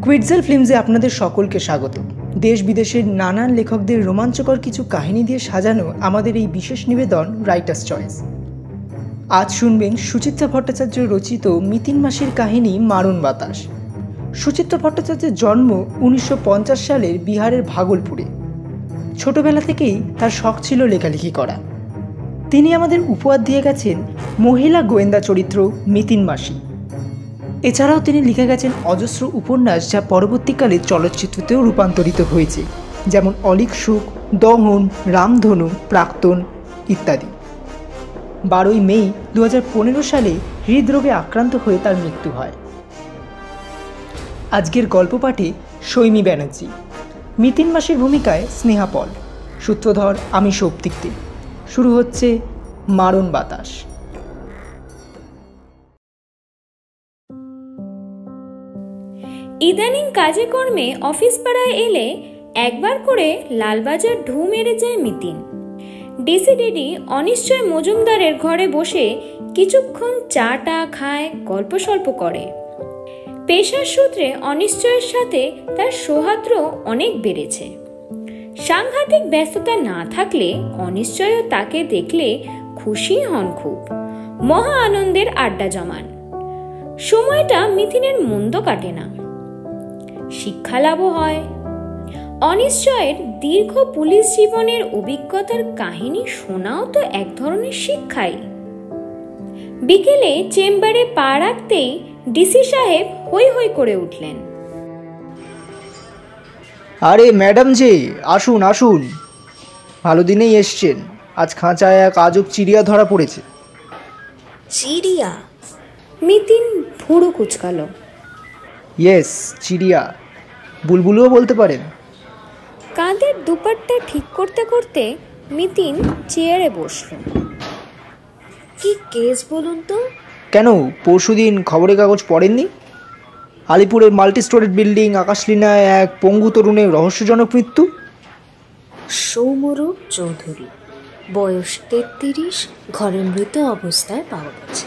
কুইটজেল ফিল্মসে আপনাদের সকলকে স্বাগত। দেশ বিদেশের নানান লেখকদের রোমাঞ্চকর কিছু কাহিনী দিয়ে সাজানো আমাদের এই বিশেষ নিবেদন রাইটার্স চয়েস। আজ শুনবেন সুচিত্রা ভট্টাচার্য রচিত মিতিন মাসির কাহিনী মারণ বাতাস। সুচিত্রা ভট্টাচার্যের জন্ম 1950 সালের বিহারের ভাগলপুরে। ছোটবেলা থেকেই তার শখ ছিল লেখালেখি করা। তিনি আমাদের উপহার দিয়ে গেছেন মহিলা গোয়েন্দা চরিত্র মিতিন মাসি। এছাড়াও তিনি লিখে গেছেন অজস্র উপন্যাস, যা পরবর্তীকালে চলচ্চিত্রতেও রূপান্তরিত হয়েছে, যেমন অলীক সুখ, দহন, রামধনু, প্রাক্তন ইত্যাদি। 12ই মে 2015 সালে হৃদরোগে আক্রান্ত হয়ে তার মৃত্যু হয়। আজকের গল্প পাঠে সৈমী ব্যানার্জি, মিতিন মাসির ভূমিকায় স্নেহা পল, সূত্রধর আমি সৌপ্তিক দে। শুরু হচ্ছে মারণ বাতাস। ইদানিং কাজে কর্মে অফিস পাড়ায় এলে একবার করে লালবাজার ঢু মেরে যায় মিতিন। ডিসিডিডি অনিশ্চয় মজুমদারের ঘরে বসে কিছুক্ষণ চা টা খায়, গল্প সল্প করে। পেশার সূত্রে অনিশ্চয়ের সাথে তার সৌহার্দ্য অনেক বেড়েছে। সাংঘাতিক ব্যস্ততা না থাকলে অনিশ্চয়ও তাকে দেখলে খুশি হন, খুব মহা আনন্দের আড্ডা জমান। সময়টা মিতিনের মন্দ কাটে না, শিক্ষা লাভও হয়। অনিশ্চয়ের দীর্ঘ পুলিশ জীবনের অভিজ্ঞতার কাহিনী শোনাও তো এক ধরনের শিক্ষাই। বিকেলে চেম্বারে পা রাখতেই ডিসি সাহেব হই হই করে উঠলেন। আরে ম্যাডাম যে, আসুন আসুন, ভালো দিনেই এসছেন। আজ খাঁচায় এক আজব চিড়িয়া ধরা পড়েছে। চিড়িয়া? মিতিন ভুরু কুচকালো। ইয়েস, চিড়িয়া, বুলবুলও বলতে পারেন। কাঁধের দুপাট্টা ঠিক করতে করতে মিতিন চেয়ারে বসল। কি কেস বলুন তো? কেন, পরশুদিন খবরের কাগজ পড়েননি? আলিপুরের মাল্টি স্টোরেড বিল্ডিং আকাশলীনায় এক পঙ্গু তরুণের রহস্যজনক মৃত্যু। সৌম্যরূপ চৌধুরী, বয়স 33, ঘরে মৃত অবস্থায় পাওয়া গেছে।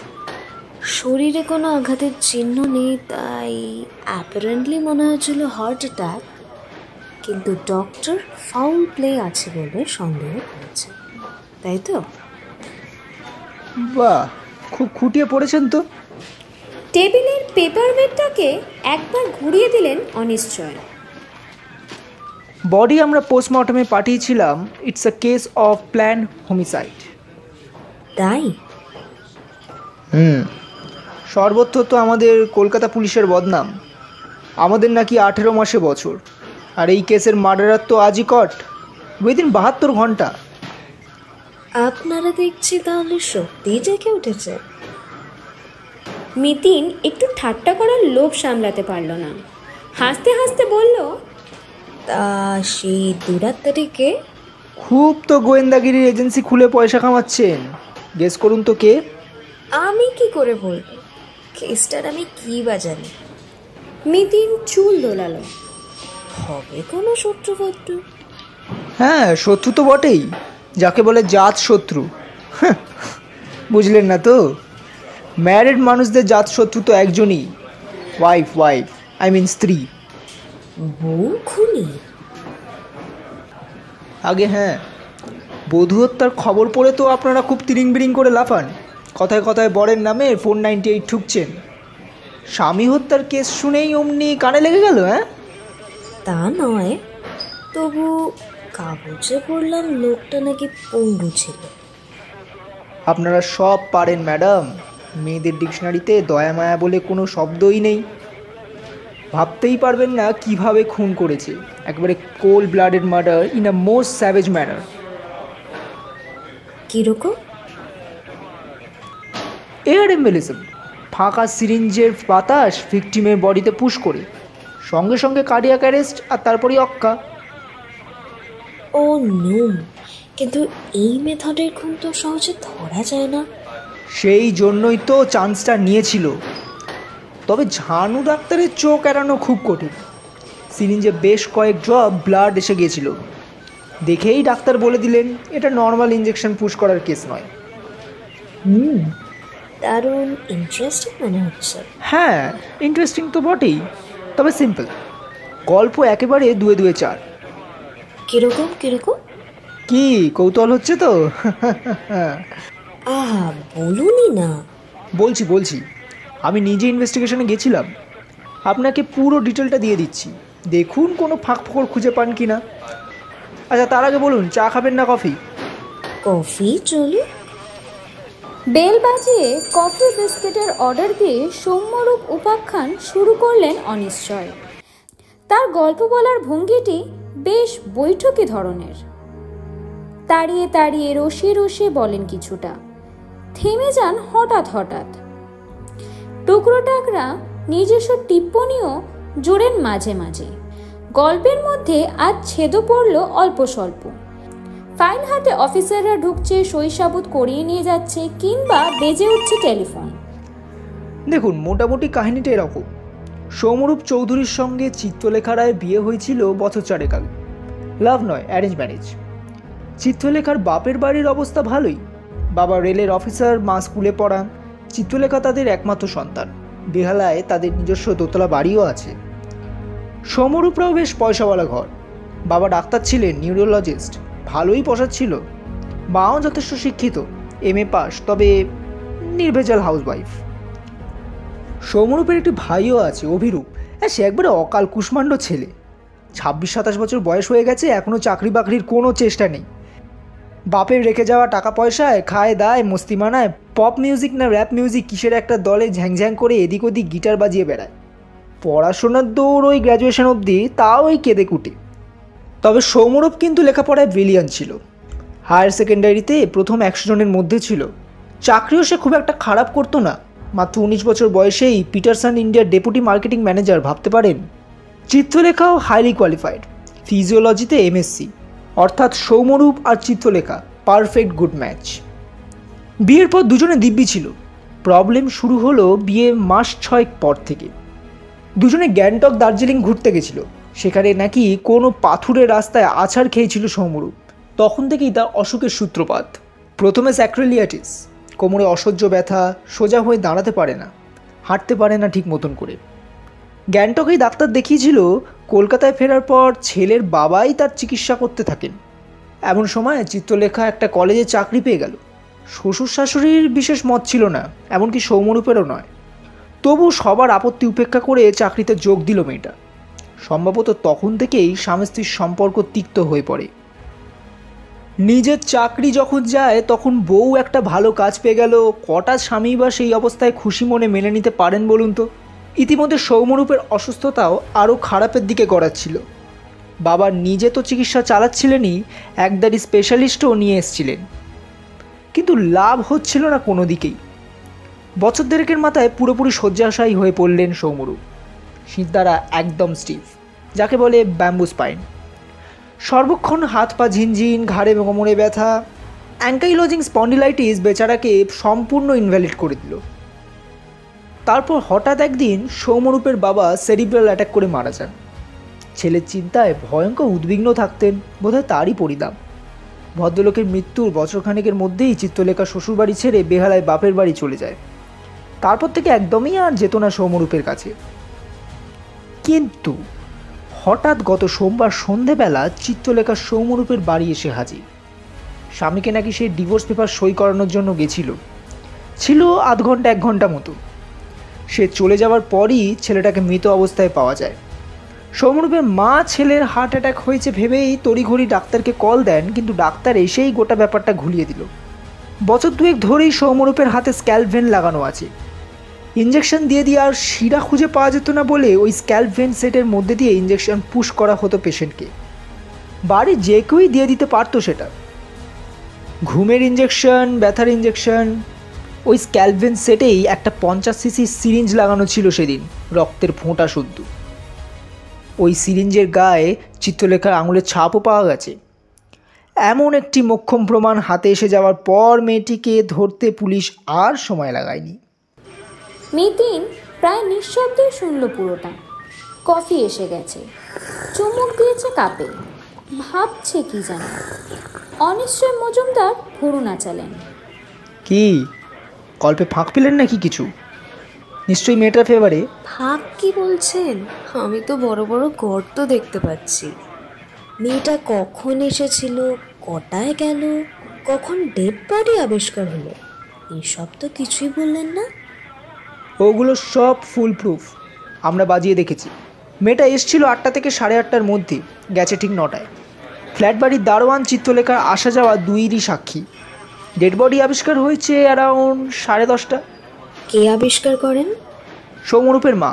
শরীরে কোনো আঘাতের চিহ্ন নেই, তাই অ্যাপারেন্টলি মনে হচ্ছিল হার্ট অ্যাটাক, কিন্তু ডক্টর ফাউল প্লে আছে বলে সন্দেহ করেছে। তাই তো? বাহ, খুব খুঁটিয়ে পড়েছেন তো। টেবিলের পেপার ওয়েটটাকে একবার ঘুরিয়ে দিলেন অনিশ্চয়। বডি আমরা পোস্টমর্টমে পাঠিয়েছিলাম। It's a case of plan homicide. তাই? সর্বত্র তো আমাদের কলকাতা পুলিশের বদনাম। আমাদের নাকি 18 মাসে বছর, আর এই কেসের মার্ডারার তো আজই কট, উইদিন 72 ঘন্টা। আপনারা দেখছি তাহলে সত্যিই জেগে উঠেছে। মিতিন একটু ঠাট্টা করার লোভ সামলাতে পারল না, হাসতে হাসতে বলল, তা সেই দুরাত্মাটিকে? খুব তো গোয়েন্দাগিরির এজেন্সি খুলে পয়সা কামাচ্ছেন। গেস করুন তো কে? আমি কি করে বলবো, কেসটার আমি কি বা জানি। মিতিন চুল দোলালো। হবে কোনো শত্রু? হ্যাঁ, শত্রু তো বটেই, যাকে বলে জাত শত্রু। বুঝলেন না তো? ম্যারিড মানুষদের জাত শত্রু তো একজনই, ওয়াইফ, আই মিন স্ত্রী। বউ খুনি? আগে হ্যাঁ, বধূ হত্যার খবর পড়ে তো আপনারা খুব তিরিং বিরিং করে লাফান, কথায় কথায় বরের নামে 498 ঠুকছেন। স্বামী হত্যার কেস শুনেই অমনি কানে লেগে গেল। হ্যাঁ, তা নয়, তবু কাগজে পড়লাম লোকটা নাকি পঙ্গু ছিল। আপনারা সব পারেন ম্যাডাম, মেয়েদের ডিকশনারিতে দয়া মায়া বলে কোনো শব্দই নেই। ভাবতেই পারবেন না কিভাবে খুন করেছে, একবারে cold blooded murder in a most savage manner. কিরকম? এয়ার এম্বলিজম, ফাঁকা সিরিঞ্জের বাতাস ভিকটিমের বডিতে পুশ করে সঙ্গে সঙ্গে কার্ডিয়াক অ্যারেস্ট আর তারপরই অক্কা। ও নো, কিন্তু এই মেথডের ঘুম তো সহজে ধরা যায় না। সেই জন্যই তো চান্সটা নিয়েছিল। তবে ঝানু ডাক্তারের চোখ এড়ানো খুব কঠিন। সিরিঞ্জে বেশ কয়েক ড্রপ ব্লাড এসে গিয়েছিল। দেখেই ডাক্তার বলে দিলেন এটা নর্মাল ইঞ্জেকশন পুশ করার কেস নয়। দারুণ ইন্টারেস্টিং মনে হচ্ছে। হ্যাঁ, ইন্টারেস্টিং তো বটেই, তবে সিম্পল। গল্প একেবারে 2 2 4। কিরকম কিরকম? কি কৌতূহল হচ্ছে তো? আহা, বলুনই না। বলছি, আমি নিজে ইনভেস্টিগেশনে গেছিলাম। আপনাকে পুরো ডিটেলটা দিয়ে দিচ্ছি, দেখুন কোনো ফাঁক ফোকর খুঁজে পান কি না। আচ্ছা, তার আগে বলুন, চা খাবেন না কফি? কফি চলো। বেল বাজিয়ে কফি বিস্কিটের অর্ডার দিয়ে সৌম্যরূপ উপাখ্যান শুরু করলেন অনিশ্চয়। তার গল্প বলার ভঙ্গিটি বেশ বৈঠকি ধরনের। তাড়িয়ে তাড়িয়ে রসিয়ে রসিয়ে বলেন কিছুটা, থেমে যান হঠাৎ হঠাৎ। টুকরো টাকরা নিজস্ব টিপ্পণীও জোড়েন মাঝে মাঝে। গল্পের মধ্যে আজ ছেদও পড়ল অল্প স্বল্প। ফাইল হাতে অফিসাররা ঢুকছে, সই সাবুত করিয়ে নিয়ে যাচ্ছে, কিংবা বেজে উঠছে টেলিফোন। দেখুন, মোটামুটি কাহিনীটা এরকম। সৌম্যরূপ চৌধুরীর সঙ্গে চিত্রলেখা রায়ের বিয়ে হয়েছিল বছর 4 আগে। লাভ নয়, অ্যারেঞ্জ ম্যারেজ। চিত্রলেখার বাপের বাড়ির অবস্থা ভালোই। বাবা রেলের অফিসার, মা স্কুলে পড়ান। চিত্রলেখা তাদের একমাত্র সন্তান। বেহালায় তাদের নিজস্ব দোতলা বাড়িও আছে। সৌম্যরূপরাও বেশ পয়সাওয়ালা ঘর। বাবা ডাক্তার ছিলেন, নিউরোলজিস্ট, ভালোই পোষাচ্ছিল। মাও যথেষ্ট শিক্ষিত, MA পাস, তবে নির্ভেজাল হাউসওয়াইফ। সৌম্যরূপের একটি ভাইও আছে, অভিরূপ। সে একবারে অকাল কুষ্মাণ্ড ছেলে। 26-27 বছর বয়স হয়ে গেছে, এখনও চাকরি বাকরির কোনো চেষ্টা নেই। বাপের রেখে যাওয়া টাকা পয়সায় খায় দায়, মস্তি মানায়, পপ মিউজিক না র্যাপ মিউজিক কিসের একটা দলে ঝ্যাংঝ্যাং করে এদিক ওদিক গিটার বাজিয়ে বেড়ায়। পড়াশোনার দৌড় ওই গ্র্যাজুয়েশন অবধি, তাও ওই কেঁদে কুটে। তবে সৌম্যরূপ কিন্তু লেখাপড়ায় ব্রিলিয়ান্ট ছিল। হায়ার সেকেন্ডারিতে প্রথম 100 জনের মধ্যে ছিল। চাকরিও সে খুব একটা খারাপ করতো না। মাত্র 19 বছর বয়সেই পিটারসন ইন্ডিয়ার ডেপুটি মার্কেটিং ম্যানেজার, ভাবতে পারেন। চিত্রলেখাও হাইলি কোয়ালিফাইড, ফিজিওলজিতে MSc। অর্থাৎ সৌম্যরূপ আর চিত্রলেখা পারফেক্ট গুড ম্যাচ। বিয়ের পর দুজনে দিব্যি ছিল। প্রবলেম শুরু হলো বিয়ে মাস 6 পর থেকে। দুজনে গ্যাংটক, দার্জিলিং ঘুরতে গেছিল। সেখানে নাকি কোনো পাথুরের রাস্তায় আছাড় খেয়েছিল সৌম্যরূপ। তখন থেকেই তার অসুখের সূত্রপাত। প্রথমে স্যাক্রেলিয়াটিস, কোমরে অসহ্য ব্যথা, সোজা হয়ে দাঁড়াতে পারে না, হাঁটতে পারে না ঠিক মতন করে। গ্যাংটকেই ডাক্তার দেখিয়েছিল। কলকাতায় ফেরার পর ছেলের বাবাই তার চিকিৎসা করতে থাকেন। এমন সময় চিত্রলেখা একটা কলেজে চাকরি পেয়ে গেল। শ্বশুর শাশুড়ির বিশেষ মত ছিল না, এমনকি সৌম্যরূপেরও নয়। তবু সবার আপত্তি উপেক্ষা করে চাকরিতে যোগ দিল মেয়েটা। সম্ভবত তখন থেকেই স্বামী স্ত্রীর সম্পর্ক তিক্ত হয়ে পড়ে। নিজের চাকরি যখন যায় তখন বউ একটা ভালো কাজ পেয়ে গেল, কটা স্বামী বা সেই অবস্থায় খুশি মনে মেনে নিতে পারেন বলুন তো? ইতিমধ্যে সৌম্যরূপের অসুস্থতাও আরও খারাপের দিকে গড়াচ্ছিল। বাবা নিজে তো চিকিৎসা চালাচ্ছিলেনই, একদারি স্পেশালিস্টও নিয়ে এসছিলেন, কিন্তু লাভ হচ্ছিল না কোনো দিকেই। বছর দেড়েকের মাথায় পুরোপুরি শয্যাশায়ী হয়ে পড়লেন সৌম্যরূপ। সিদ্ধারা একদম স্টিফ, যাকে বলে ব্যাম্বু স্পাইন। সর্বক্ষণ হাত পা ঝিনঝিন, ঘাড়ে কোমরে ব্যথা। অ্যাঙ্কাইলোজিং স্পন্ডিলাইটিস বেচারাকে সম্পূর্ণ ইনভ্যালিড করে দিল। তারপর হঠাৎ একদিন সৌম্যরূপের বাবা সেরিব্রাল অ্যাটাক করে মারা যান। ছেলের চিন্তায় ভয়ঙ্কর উদ্বিগ্ন থাকতেন, বোধহয় তারই পরিণাম। ভদ্রলোকের মৃত্যুর বছরখানেকের মধ্যেই চিত্রলেখা শ্বশুরবাড়ি ছেড়ে বেহালায় বাপের বাড়ি চলে যায়। তারপর থেকে একদমই আর যেত না সৌম্যরূপের কাছে। কিন্তু হঠাৎ গত সোমবার সন্ধেবেলা চিত্রলেখা সৌম্যরূপের বাড়ি এসে হাজির। স্বামীকে নাকি সে ডিভোর্স পেপার সই করানোর জন্য গেছিল। ছিল আধ ঘন্টা 1 ঘন্টা মতো। সে চলে যাওয়ার পরই ছেলেটাকে মৃত অবস্থায় পাওয়া যায়। সৌম্যরূপের মা ছেলের হার্ট অ্যাটাক হয়েছে ভেবেই তড়িঘড়ি ডাক্তারকে কল দেন, কিন্তু ডাক্তার এসেই গোটা ব্যাপারটা ঘুলিয়ে দিল। বছর 2 ধরেই সৌম্যরূপের হাতে স্ক্যাল্প ভেন লাগানো আছে। ইঞ্জেকশন দিয়ে আর শিরা খুঁজে পাওয়া যেত না বলে ওই স্ক্যাল্প ভেন সেটের মধ্যে দিয়ে ইঞ্জেকশন পুশ করা হতো পেশেন্টকে। বাড়ি যে কেউই দিয়ে দিতে পারতো সেটা। ঘুমের ইঞ্জেকশন, ব্যথার ইঞ্জেকশন। ওই স্ক্যাল্প ভেন সেটেই একটা 50 সিসি সিরিঞ্জ লাগানো ছিল সেদিন, রক্তের ফোঁটা শুদ্ধ। ওই সিরিঞ্জের গায়ে চিত্রলেখার আঙুলের ছাপও পাওয়া গেছে। এমন একটি মোক্ষম প্রমাণ হাতে এসে যাওয়ার পর মেয়েটিকে ধরতে পুলিশ আর সময় লাগায়নি। মিতিন প্রায় নিঃশব্দে শুনল পুরোটা। কফি এসে গেছে, চুমুক দিয়েছে কাপে, ভাবছে কি জানে। অনিশ্চয় মজুমদার ভুরু নাচালেন। কি গল্পে ফাঁক পেলেন নাকি কিছু? নিশ্চয়ই মেয়েটার ফেভারে। ফাঁক কি বলছেন? আমি তো বড় বড় গর্ত দেখতে পাচ্ছি। মেয়েটা কখন এসেছিল, কটায় গেল, কখন ডেড বডি আবিষ্কার হলো, এইসব তো কিছুই বললেন না। ওগুলো সব ফুল প্রুফ, আমরা বাজিয়ে দেখেছি। মেয়েটা এসছিল 8টা থেকে 8:30টার মধ্যে, গেছে ঠিক 9টায়। ফ্ল্যাট বাড়ির দারোয়ান চিত্রলেখার আসা যাওয়া দুইয়েরই সাক্ষী। ডেড বডি আবিষ্কার হয়েছে অ্যারাউন্ড 10:30। কে আবিষ্কার করেন? সৌম্যরূপের মা।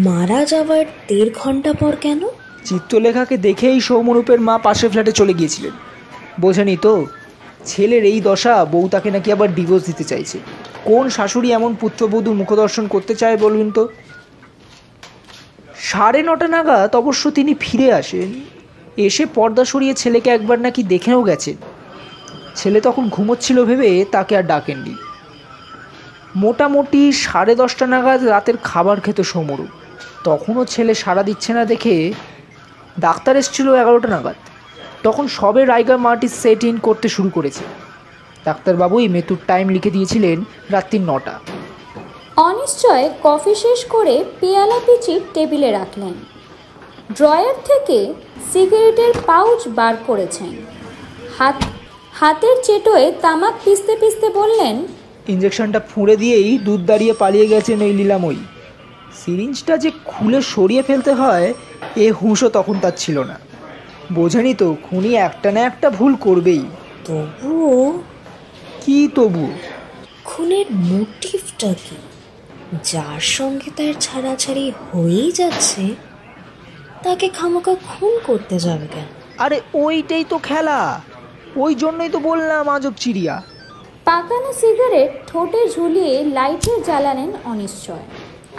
মারা যাওয়ার 1.5 ঘন্টা পর কেন? চিত্রলেখাকে দেখেই সৌম্যরূপের মা পাশের ফ্ল্যাটে চলে গিয়েছিলেন। বোঝেনি তো, ছেলের এই দশা, বউ তাকে নাকি আবার ডিভোর্স দিতে চাইছে। কোন শাশুড়ি এমন পুত্রবধূর মুখদর্শন করতে চায় বলুন তো? 9:30 নাগাদ অবশ্য তিনি ফিরে আসেন। এসে পর্দা সরিয়ে ছেলেকে একবার নাকি দেখেও গেছেন। ছেলে তখন ঘুমোচ্ছিল ভেবে তাকে আর ডাকেননি। মোটামুটি 10:30 নাগাদ রাতের খাবার খেত সৌম্যরূপ। তখনও ছেলে সাড়া দিচ্ছে না দেখে ডাক্তার এসেছিল 11টা নাগাদ। তখন সবে রাইগা মার্টিস সেট ইন করতে শুরু করেছে। ডাক্তারবাবুই মৃত্যুর টাইম লিখে দিয়েছিলেন রাত্রি 9টা। অনিশ্চয় কফি শেষ করে পেয়ালা পিচি টেবিলে রাখলেন। ড্রয়ার থেকে সিগারেটের পাউচ বার করেছেন। হাতের চেটোয় তামাক পিষতে পিষতে বললেন, ইঞ্জেকশনটা ফুঁড়ে দিয়েই দুধ দাঁড়িয়ে পালিয়ে গেছেন ওই লীলাময়ী। সিরিঞ্জটা যে খুলে সরিয়ে ফেলতে হয় এ হুঁশও তখন তার ছিল না। বোঝেনি তো, খুনি একটা না একটা ভুল করবেই। তবুও কি তবু? খুনের মোটিভটা কি? যার সঙ্গে তার ছাড়াছাড়ি হয়েই যাচ্ছে, তাকে খামোকা খুন করতে যাবে কেন? আরে ওইটাই তো খেলা, ওই জন্যই তো বললাম আজব চিড়িয়া। পাকানো সিগারেট ঠোঁটে ঝুলিয়ে লাইটে জ্বালালেন অনিশ্চয়।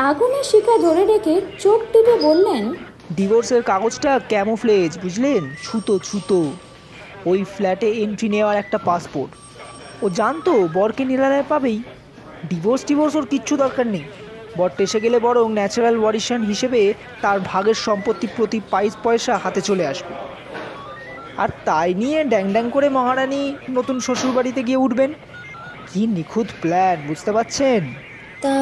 আগুনের শিখা ধরে রেখে চোখ টিপে বললেন, ডিভোর্সের কাগজটা ক্যামোফ্লেজ, বুঝলেন? ছুতো ছুতো। ওই ফ্ল্যাটে এন্ট্রি নেওয়ার একটা পাসপোর্ট। ও জানতো বরকে নিরালায় পাবেই। ডিভোর্স ওর কিচ্ছু দরকার নেই। বর টেসে গেলে বরং ন্যাচারাল ওয়ারিশন হিসেবে তার ভাগের সম্পত্তি প্রতি 22 পয়সা হাতে চলে আসবে। আর তাই নিয়ে ড্যাং ড্যাং করে মহারানী নতুন শ্বশুরবাড়িতে গিয়ে উঠবেন। কি নিখুঁত প্ল্যান, বুঝতে পারছেন? তা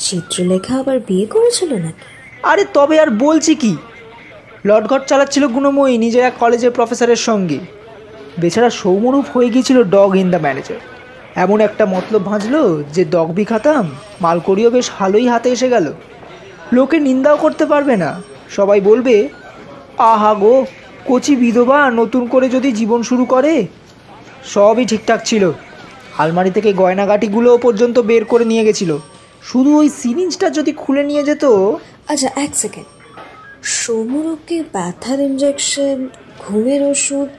চিত্রলেখা আবার বিয়ে করেছিল নাকি? আরে তবে আর বলছি কি, লটঘট চালাচ্ছিল গুণময়ী নিজের এক কলেজের প্রফেসরের সঙ্গে। বেচারা সৌম্যরূপ হয়ে গিয়েছিল ডগ ইন দ্য ম্যানেজার। এমন একটা মতলব ভাঁজলো যে ডগ ভি খাতাম, মালকড়িও বেশ ভালোই হাতে এসে গেল। লোকে নিন্দাও করতে পারবে না, সবাই বলবে আহা গো, কচি বিধবা নতুন করে যদি জীবন শুরু করে। সবই ঠিকঠাক ছিল। আলমারি থেকে গয়নাগাটিগুলো পর্যন্ত বের করে নিয়ে গেছিল। শুধু ওই সিরিঞ্জটা যদি খুলে নিয়ে যেত। আচ্ছা, 1 সেকেন্ড। সৌম্যরূপকে ব্যথার ইঞ্জেকশন, ঘুমের ওষুধ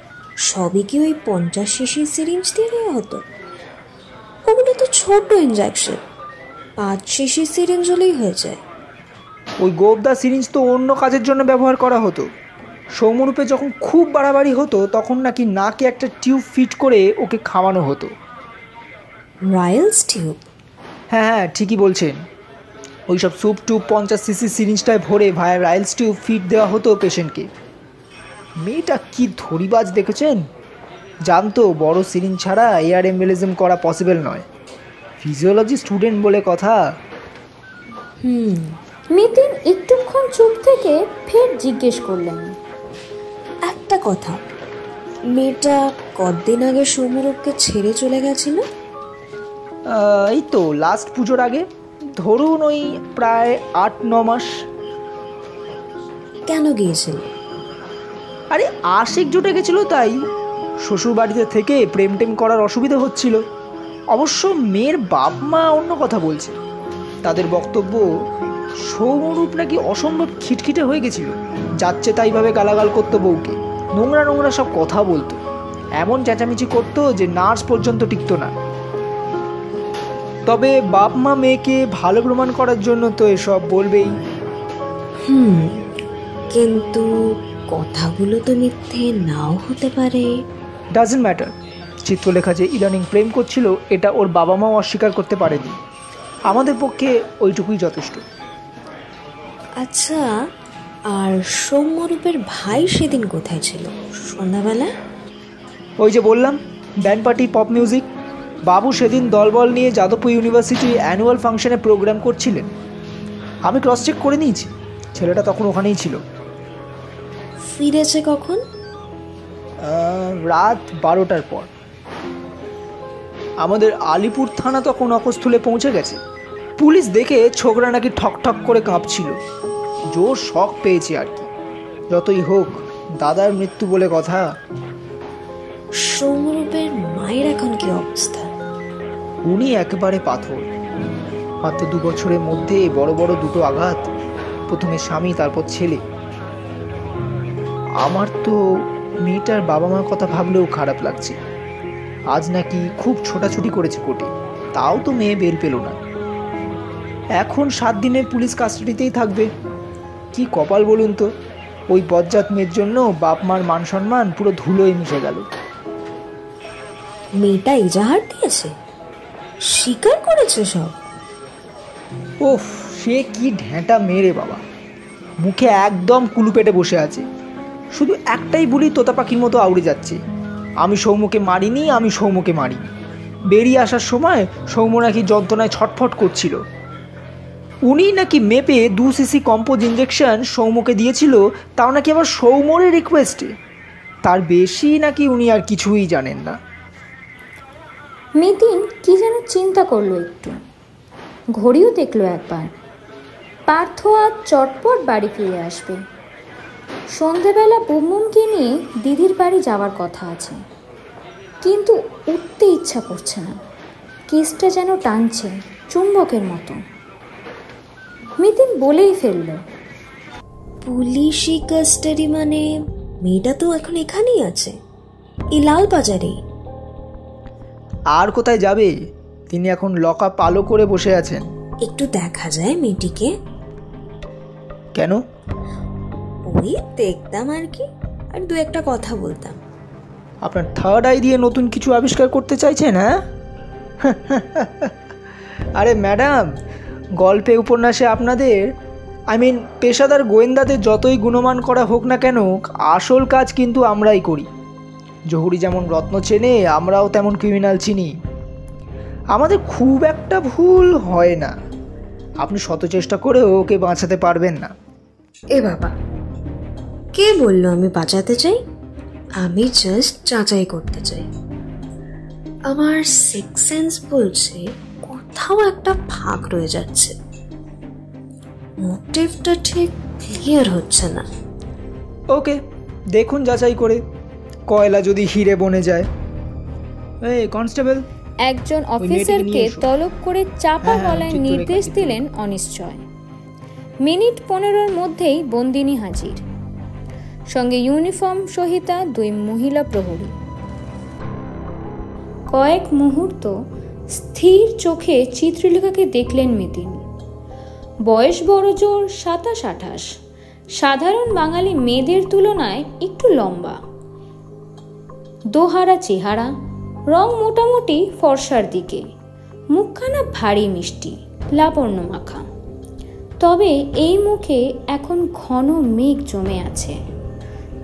সবই কি ওই 50 শিশির সিরিঞ্জ দিয়ে দেওয়া হতো? ওগুলো তো ছোট ইঞ্জেকশন, 5 শিশির সিরিঞ্জ হলেই হয়ে যায়। ওই গোবদা সিরিঞ্জ তো অন্য কাজের জন্য ব্যবহার করা হতো। সৌম্যরূপে যখন খুব বাড়াবাড়ি হতো তখন নাকি নাকে একটা টিউব ফিট করে ওকে খাওয়ানো হতো। রায়েলস টিউব? হ্যাঁ, ঠিকই বলছেন। ওই সব স্যুপ টুপ 50 সিসি সিরিঞ্জটায় ভরে ভায়া রায়েলস টিউব ফিট দেওয়া হতো পেশেন্টকে। মেয়েটা কি ধরিবাজ দেখেছেন? জানতো বড় সিরিঞ্জ ছাড়া এয়ার এম্বলিজম করা পসিবল নয়। ফিজিওলজি স্টুডেন্ট বলে কথা। মিতিন একটুক্ষণ চুপ থেকে ফের জিজ্ঞেস করলেন, একটা কথা, মেয়েটা কতদিন আগে সৌম্যরূপকে ছেড়ে চলে গেছিল? এই তো লাস্ট পুজোর আগে, ধরুন ওই প্রায় 8-9 মাস। কেন গিয়েছিল? আরে আশিক জুটে গেছিল তাই। শ্বশুর বাড়িতে থেকে প্রেম টেম করার অসুবিধা হচ্ছিল। অবশ্য মেয়ের বাপ মা অন্য কথা বলছে। তাদের বক্তব্য সৌম্যরূপ নাকি অসম্ভব খিটখিটে হয়ে গেছিল। যাচ্ছে তাইভাবে গালাগাল করতো বউকে, নোংরা নোংরা সব কথা বলতো, এমন চেঁচামেচি করতো যে নার্স পর্যন্ত টিকতো না। তবে বাপ মা মেয়েকে ভালো প্রমাণ করার জন্য তো এসব বলবেই। কিন্তু কথাগুলো তো মিথ্যে নাও হতে পারে। Doesn't matter. চিত্রলেখা যে ইদানিং প্রেম করছিল এটা ওর বাবা মাও অস্বীকার করতে পারেনি। আমাদের পক্ষে ওইটুকুই যথেষ্ট। আচ্ছা, আর সৌম্যরূপের ভাই সেদিন কোথায় ছিল সন্ধ্যাবেলায়? ওই যে বললাম, ব্যান্ড পার্টি, পপ মিউজিক। বাবু সেদিন দলবল নিয়ে যাদবপুর ইউনিভার্সিটির অ্যানুয়াল ফাংশনে প্রোগ্রাম করছিলেন। আমি ক্রস চেক করে নিয়েছি, ছেলেটা তখন ওখানেই ছিল। ফিরেছে কখন? রাত 12টার পর। আমাদের আলিপুর থানা তখন অকস্থলে পৌঁছে গেছে। পুলিশ দেখে ছোকরা নাকি ঠক ঠক করে কাঁপছিল। জোর শখ পেয়েছে আর কি। যতই হোক, দাদার মৃত্যু বলে কথা। সৌম্যরূপের মায়ের এখন কি অবস্থা? উনি একেবারে পাথর। মাত্র 2 বছরের মধ্যে বড় বড় দুটো আঘাত, প্রথমে স্বামী, তারপর ছেলে। আমার তো মেয়েটার বাবা মার কথা ভাবলেও খারাপ লাগছে। আজ নাকি খুব ছোটাছুটি করেছে কোর্টে, তাও তো মেয়ে বের পেল না। এখন 7 দিনের পুলিশ কাস্টাডিতেই থাকবে। কি কপাল বলুন তো, ওই বজ্জাত মেয়ের জন্য বাপ মার মান সম্মান পুরো ধুলোয় মিশে গেল। মেয়েটা ইজাহার দিয়েছে, স্বীকার করেছে সব? ওফ, সে কি ঢ্যাঁটা মেরে বাবা, মুখে একদম কুলু পেটে বসে আছে। শুধু একটাই বলি তোতা পাখির মতো আউড়ে যাচ্ছে, আমি সৌম্যকে মারিনি, আমি সৌম্যকে মারিনি। বেরিয়ে আসার সময় সৌম্য নাকি যন্ত্রণায় ছটফট করছিল। উনি নাকি মেপে 2 সিসি কম্পোজ ইঞ্জেকশন সৌম্যকে দিয়েছিল, তাও নাকি আবার সৌম্যের রিকোয়েস্টে। তার বেশি নাকি উনি আর কিছুই জানেন না। মিতিন কি যেন চিন্তা করলো একটু, ঘড়িও দেখলো একবার। পার্থ আজ চটপট বাড়ি ফিরে আসবে। সন্ধেবেলা বুমবুমকে নিয়ে দিদির বাড়ি যাওয়ার কথা আছে, কিন্তু উঠতে ইচ্ছা করছে না। কেসটা যেন টানছে চুম্বকের মতো। মিতিন বলেই ফেলল, পুলিশি কাস্টাডি মানে? মেয়েটা তো এখন এখানেই আছে, এই লালবাজারে। আর কোথায় যাবে? তিনি এখন লক আপ আলো করে বসে আছেন। একটু দেখা যায় মেয়েটিকে? কেন? ওই দেখতাম আর কি, আর 2-1টা কথা বলতাম। আপনার থার্ড আই দিয়ে নতুন কিছু আবিষ্কার করতে চাইছেন? হ্যাঁ? আরে ম্যাডাম, গল্পে উপন্যাসে আপনাদের, পেশাদার গোয়েন্দাদের যতই গুণমান করা হোক না কেন, আসল কাজ কিন্তু আমরাই করি। জহুরি যেমন রত্ন চেনে, আমরাও তেমন ক্রিমিনাল চিনি। আমাদের খুব একটা ভুল হয় না। আপনি শত চেষ্টা করেও ওকে বাঁচাতে পারবেন না। এ বাবা, কে বললো আমি বাঁচাতে চাই? আমি জাস্ট যাচাই করতে চাই। আমার সিক্স সেন্স বলছে কোথাও একটা ফাঁক রয়ে যাচ্ছে, মোটিভটা ঠিক ক্লিয়ার হচ্ছে না। ওকে, দেখুন যাচাই করে, কয়লা যদি হিরে বনে যায়। এই কনস্টেবল, একজন অফিসারকে তলব করে চাপা গলায় নির্দেশ দিলেন অনিশ্চয়। মিনিট 15-র মধ্যেই বন্দিনী হাজির, সঙ্গে ইউনিফর্ম সহিতা 2 মহিলা প্রহরী। কয়েক মুহূর্ত স্থির চোখে চিত্রলেখাকে দেখলেন মিতিন। বয়স বড়জোর 27-28, সাধারণ বাঙালি মেয়েদের তুলনায় একটু লম্বা, দোহারা চেহারা, রং মোটামুটি ফর্সার দিকে, মুখখানা ভারী মিষ্টি, লাবণ্য মাখা। তবে এই মুখে এখন ঘন মেঘ জমে আছে।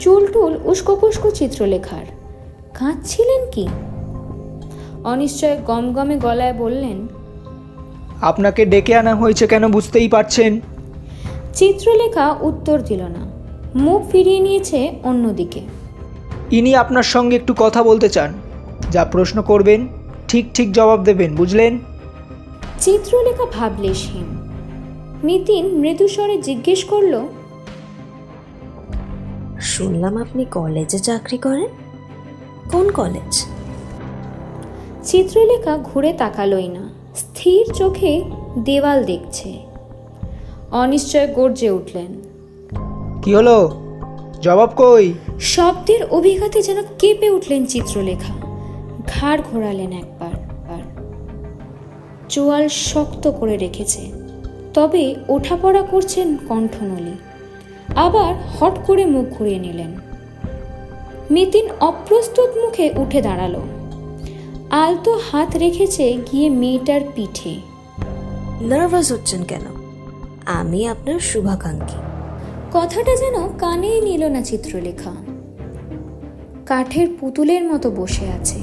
চুলটুল উস্কো পুস্কো চিত্রলেখার। কাঁদছিলেন কি? অনিশ্চয় গমগমে গলায় বললেন, আপনাকে ডেকে আনা হয়েছে কেন বুঝতেই পারছেন। চিত্রলেখা উত্তর দিল না, মুখ ফিরিয়ে নিয়েছে অন্যদিকে। ইনি আপনার সঙ্গে একটু কথা বলতে চান। যা প্রশ্ন করবেন ঠিক ঠিক জবাব দেবেন, বুঝলেন? চিত্রলেখা ভাবলেশহীন। মিতিন মৃদুস্বরে জিজ্ঞেস করল, শুনলাম আপনি কলেজে চাকরি করেন, কোন কলেজ? চিত্রলেখা ঘুরে তাকালোই না, স্থির চোখে দেওয়াল দেখছে। অনিশ্চয় গর্জে উঠলেন, কি হলো? জবাব কই? শব্দের অভিঘাতে যেন কেঁপে উঠলেন চিত্রলেখা। ঘাড় ঘোরালেন একবার, চোয়াল শক্ত করে রেখেছে, তবে ওঠাপড়া করছেন কণ্ঠনলী। আবার হট করে মুখ ঘুরিয়ে নিলেন। মিতিন অপ্রস্তুত মুখে উঠে দাঁড়ালো। আলতো হাত রেখেছে গিয়ে মেয়েটার পিঠে। নার্ভাস হচ্ছেন কেন? আমি আপনার শুভাকাঙ্ক্ষী। কথাটা যেন কানেই নিল না চিত্রলেখা। কাঠের পুতুলের মতো বসে আছে।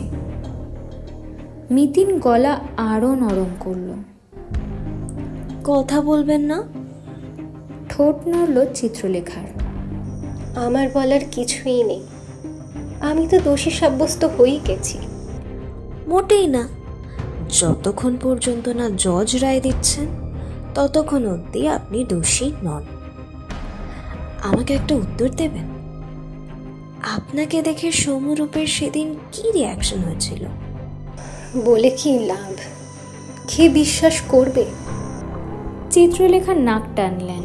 মিতিন গলা আরো নরম করল। কথা বলবেন না? ঠোঁট নড়ল চিত্রলেখার। আমার বলার কিছুই নেই, আমি তো দোষী সাব্যস্ত হয়েই গেছি। মোটেই না। যতক্ষণ পর্যন্ত না জজ রায় দিচ্ছেন ততক্ষণ অবধি আপনি দোষী নন। আমাকে একটা উত্তর দেবেন? আপনাকে দেখে সৌম্যরূপের সেদিন কি রিয়াকশন হয়েছিল? বলে কি লাভ? কে বিশ্বাস করবে? চিত্রলেখা নাক টানলেন।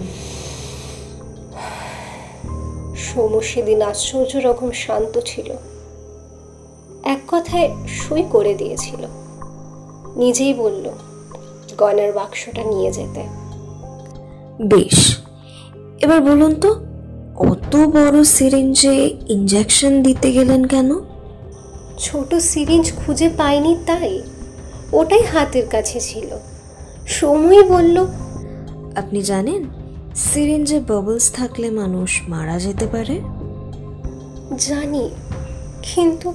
সৌম্য সেদিন আশ্চর্য রকম শান্ত ছিল। এক কথায় সই করে দিয়েছিল। নিজেই বলল গয়নার বাক্সটা নিয়ে যেতে। বেশ, এবার বলুন তো, অত বড় সিরিঞ্জে ইনজেকশন দিতে গেলেন কেন? ছোট সিরিঞ্জ খুঁজে পাইনি তাই। ওটাই হাতের কাছে ছিল। সৌম্যই বলল। আপনি জানেন সিরিঞ্জে বাবলস থাকলে মানুষ মারা যেতে পারে? জানি, কিন্তু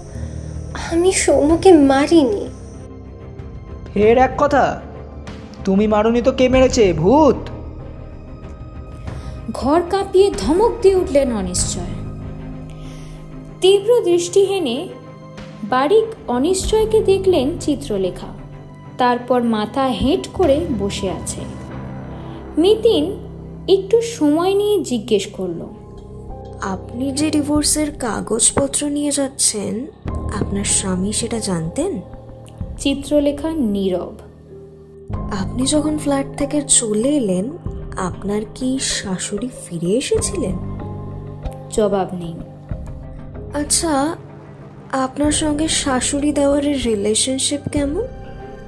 আমি সৌম্যকে মারিনি। ফের এক কথা, তুমি মারুনি তো কে মেরেছে? ভূত? ঘর কাঁপিয়ে ধমক দিয়ে উঠলেন অনিশ্চয়। তীব্র দৃষ্টি হেনে বারিক অনিশ্চয়কে দেখলেন চিত্রলেখা। তারপর মাথা হেঁট করে বসে আছে। মিতিন একটু সময় নিয়ে জিজ্ঞেস করল, আপনি যে ডিভোর্সের কাগজপত্র নিয়ে যাচ্ছেন, আপনার স্বামী সেটা জানতেন? চিত্রলেখা নীরব। আপনি যখন ফ্ল্যাট থেকে চলে এলেন, আপনার কি শাশুড়ি ফিরে এসেছিলেন? জবাব নেই। আচ্ছা, আপনার সঙ্গে শাশুড়ি দেওয়ারের রিলেশনশিপ কেমন?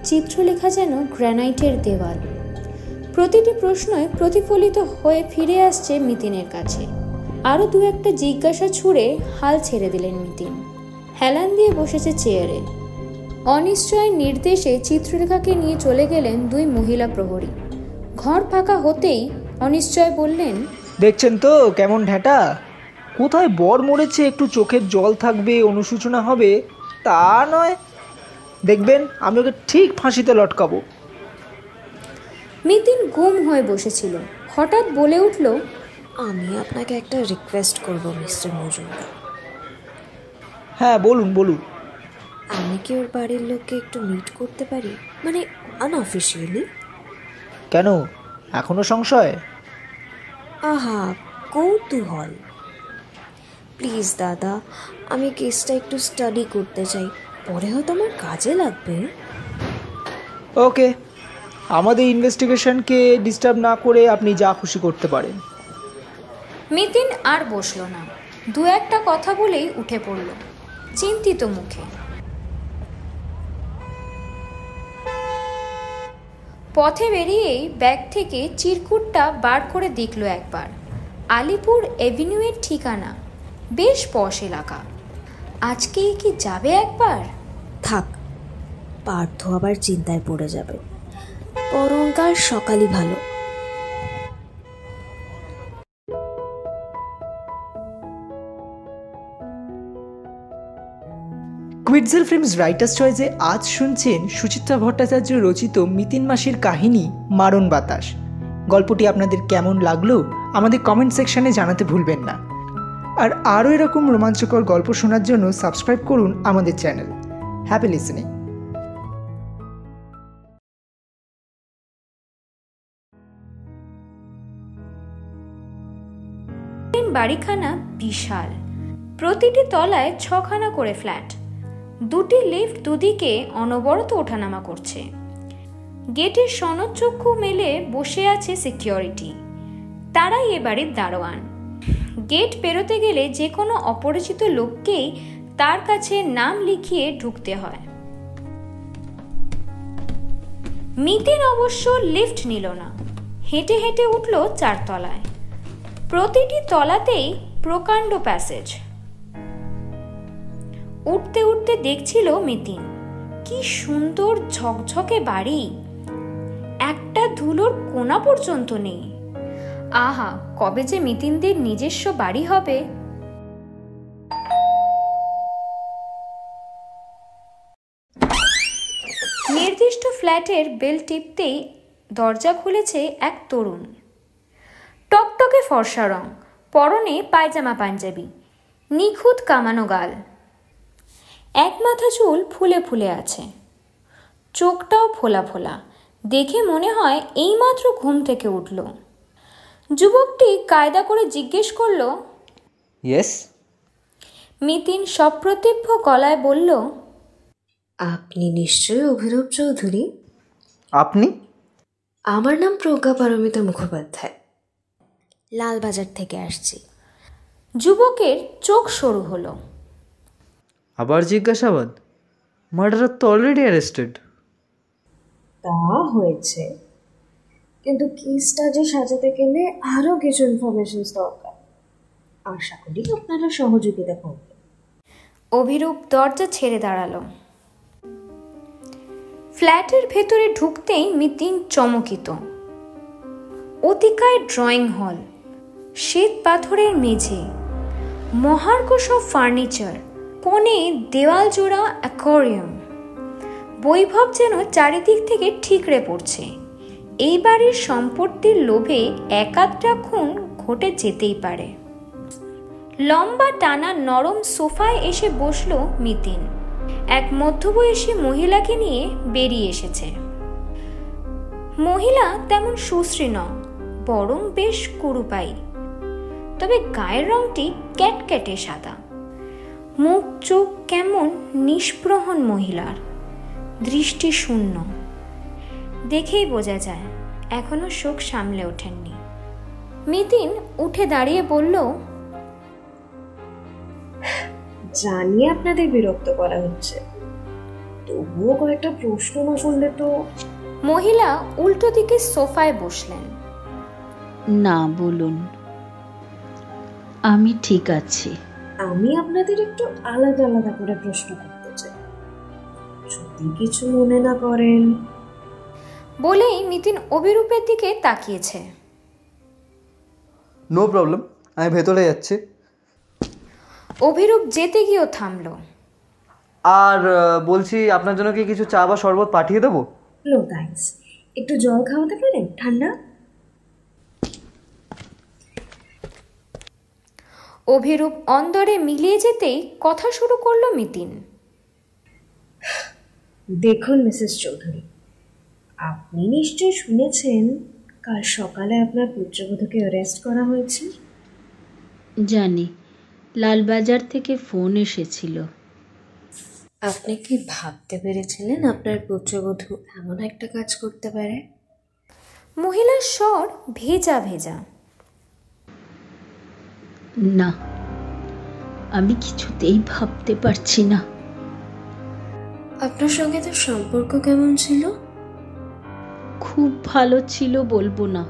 চিত্রলেখা যেন গ্রানাইটের দেওয়াল। প্রতিটি প্রশ্নই প্রতিফলিত হয়ে ফিরে আসছে মিতিনের কাছে। আরও দু একটা জিজ্ঞাসা ছুড়ে হাল ছেড়ে দিলেন মিতিন। হেলান দিয়ে বসেছে চেয়ারে। অনিশ্চয় নির্দেশে চিত্রলেখাকে নিয়ে চলে গেলেন দুই মহিলা প্রহরী। ঘর ফাঁকা হতেই অনিশ্চয় বললেন, দেখছেন তো কেমন ঢ্যাটা? কোথায় বর মরেছে একটু চোখের জল থাকবে, অনুশোচনা হবে, তা নয়। দেখবেন আমি ওকে ঠিক ফাঁসিতে লটকাবো। মিতিন গুম হয়ে বসেছিল। হঠাৎ বলে উঠল, আমি আপনাকে একটা রিকোয়েস্ট করব মিস্টার মজুমদার। হ্যাঁ বলুন বলুন। আমি কি ওর বাড়ির লোককে একটু মিট করতে পারি, মানে আনঅফিসিয়ালি? কেন, এখনো সংশয়? আহা, কৌতূহল। প্লিজ দাদা, আমি কেসটা একটু স্টাডি করতে চাই, পরে হয়তো আমার কাজে লাগবে। ওকে, আমাদের ইনভেস্টিগেশনকে ডিস্টার্ব না করে আপনি যা খুশি করতে পারেন। মিতিন আর বসল না। দু একটা কথা বলেই উঠে পড়ল চিন্তিত মুখে। পথে বেরিয়েই ব্যাগ থেকে চিরকুটটা বার করে দেখল একবার। আলিপুর এভিনিউয়ের ঠিকানা, বেশ পশ এলাকা। আজকে কি যাবে একবার? থাক, পার্থ আবার চিন্তায় পড়ে যাবে, বরং কাল সকালই ভালো। কুইটজেল ফিল্মস রাইটার্স চয়েসে আজ শুনছেন সুচিত্রা ভট্টাচার্য রচিত মিতিন মাসির কাহিনী মারণ বাতাস। গল্পটি আপনাদের কেমন লাগলো আমাদের কমেন্ট সেকশনে জানাতে ভুলবেন না। আর আরও এরকম রোমাঞ্চকর গল্প শোনার জন্য সাবস্ক্রাইব করুন আমাদের চ্যানেল। Happy listening. বাড়িখানা বিশাল। প্রতিটি তলায় 6খানা করে ফ্ল্যাট। দুটি লিফট দুদিকে অনবরত ওঠানামা করছে। গেটের সনদচক্ষু মেলে বসে আছে সিকিউরিটি। তারাই এ বাড়ির দারোয়ান। গেট পেরোতে গেলে যে কোনো অপরিচিত লোককেই তার কাছে নাম লিখিয়ে ঢুকতে হয়। মিতিন অবশ্য লিফট নিল না, হেঁটে হেঁটে উঠল 4 তলায়। প্রতিটি তলাতেই প্রকাণ্ড প্যাসেজ। উঠতে উঠতে দেখছিল মিতিন, কি সুন্দর ঝকঝকে বাড়ি, একটা ধুলোর কোণা পর্যন্ত নেই। আহা, কবে যে মিতিনদের নিজস্ব বাড়ি হবে। নির্দিষ্ট ফ্ল্যাটের বেল টিপতেই দরজা খুলেছে এক তরুণ। টকটকে ফর্সা রং, পরনে পায়জামা পাঞ্জাবি, নিখুঁত কামানো গাল, এক মাথা চুল ফুলে ফুলে আছে, চোখটাও ফোলা ফোলা, দেখে মনে হয় এইমাত্র ঘুম থেকে উঠল। যুবকটি কায়দা করে জিজ্ঞেস করল, ইয়েস। মিতিন সপ্রতিভ গলায় বলল, আপনি নিশ্চয়ই অভিরূপ চৌধুরী? আপনি? আমার নাম প্রজ্ঞা পারমিতা মুখোপাধ্যায়, লালবাজার থেকে আসছি। যুবকের চোখ সরু হলো। আবার জিজ্ঞাসাবাদ? মার্ডারার তো অলরেডি অ্যারেস্টেড। তা হয়েছে, কিন্তু কেসটা যে সাজাতে গেলে আরও কিছু ইনফরমেশন দরকার। আশা করি আপনারা সহযোগিতা করবেন। অভিরূপ দরজা ছেড়ে দাঁড়ালো। ফ্ল্যাটের ভেতরে ঢুকতেই মিতিন চমকিত। অতিকায় ড্রয়িং হল, শ্বেত পাথরের মেঝে, মহার্ঘ সব ফার্নিচার, কোণে দেওয়াল জোড়া অ্যাকোয়ারিয়াম। বৈভব যেন চারিদিক থেকে ঠিকরে পড়ছে। এই বাড়ির সম্পত্তির লোভে একাধটা খুন ঘটে যেতেই পারে। লম্বা টানা নরম সোফায় এসে বসল মিতিন। এক মধ্যবয়সী মহিলাকে নিয়ে বেরিয়ে এসেছে। মহিলা তেমন সুশ্রী নয়, বরং বেশ কুরুপাই, তবে গায়ের রংটি ক্যাটক্যাটে সাদা। মুখ চোখ কেমন নিষ্প্রহণ মহিলার, দৃষ্টি শূন্য। দেখেই বোঝা যায় এখনো শোক সামলে ওঠেননি। মিতিন উঠে দাঁড়িয়ে বলল, জানি আপনাদের বিরক্ত করা হচ্ছে, তবুও কয়েকটা প্রশ্ন না করলে তো। মহিলা উল্টো দিকে সোফায় বসলেন। না, বলুন। আমি ঠিক আছি। আমি আপনাদের একটু আলাদা আলাদা করে প্রশ্ন করতে চাই, যদি কিছু মনে না করেন। বলেই মিতিন অভিরূপের দিকে তাকিয়েছে। নো প্রবলেম, আমি ভেতরে যাচ্ছি। অভিরূপ যেতে গিয়েও থামল। আর বলছি, আপনার জন্য কি কিছু চা বা শরবত পাঠিয়ে দেবো? নো থ্যাঙ্কস, একটু জল খাওয়াতে পারেন, ঠান্ডা। অভিরূপ অন্দরে মিলিয়ে যেতেই কথা শুরু করলো মিতিন। দেখুন মিসেস চৌধুরী, আপনি নিশ্চয়ই শুনেছেন কাল সকালে আপনার পুত্রবধূকে অ্যারেস্ট করা হয়েছে। জানি, লালবাজার থেকে ফোন এসেছিল। আপনি কি ভাবতে পেরেছিলেন আপনার পুত্রবধূ এমন একটা কাজ করতে পারে? মহিলার স্বর ভেজা ভেজা। না, আমি কিছুতেই ভাবতে পারছি না। আপনার সঙ্গে তার সম্পর্ক কেমন ছিল? খুব ভালো ছিল বলবো না।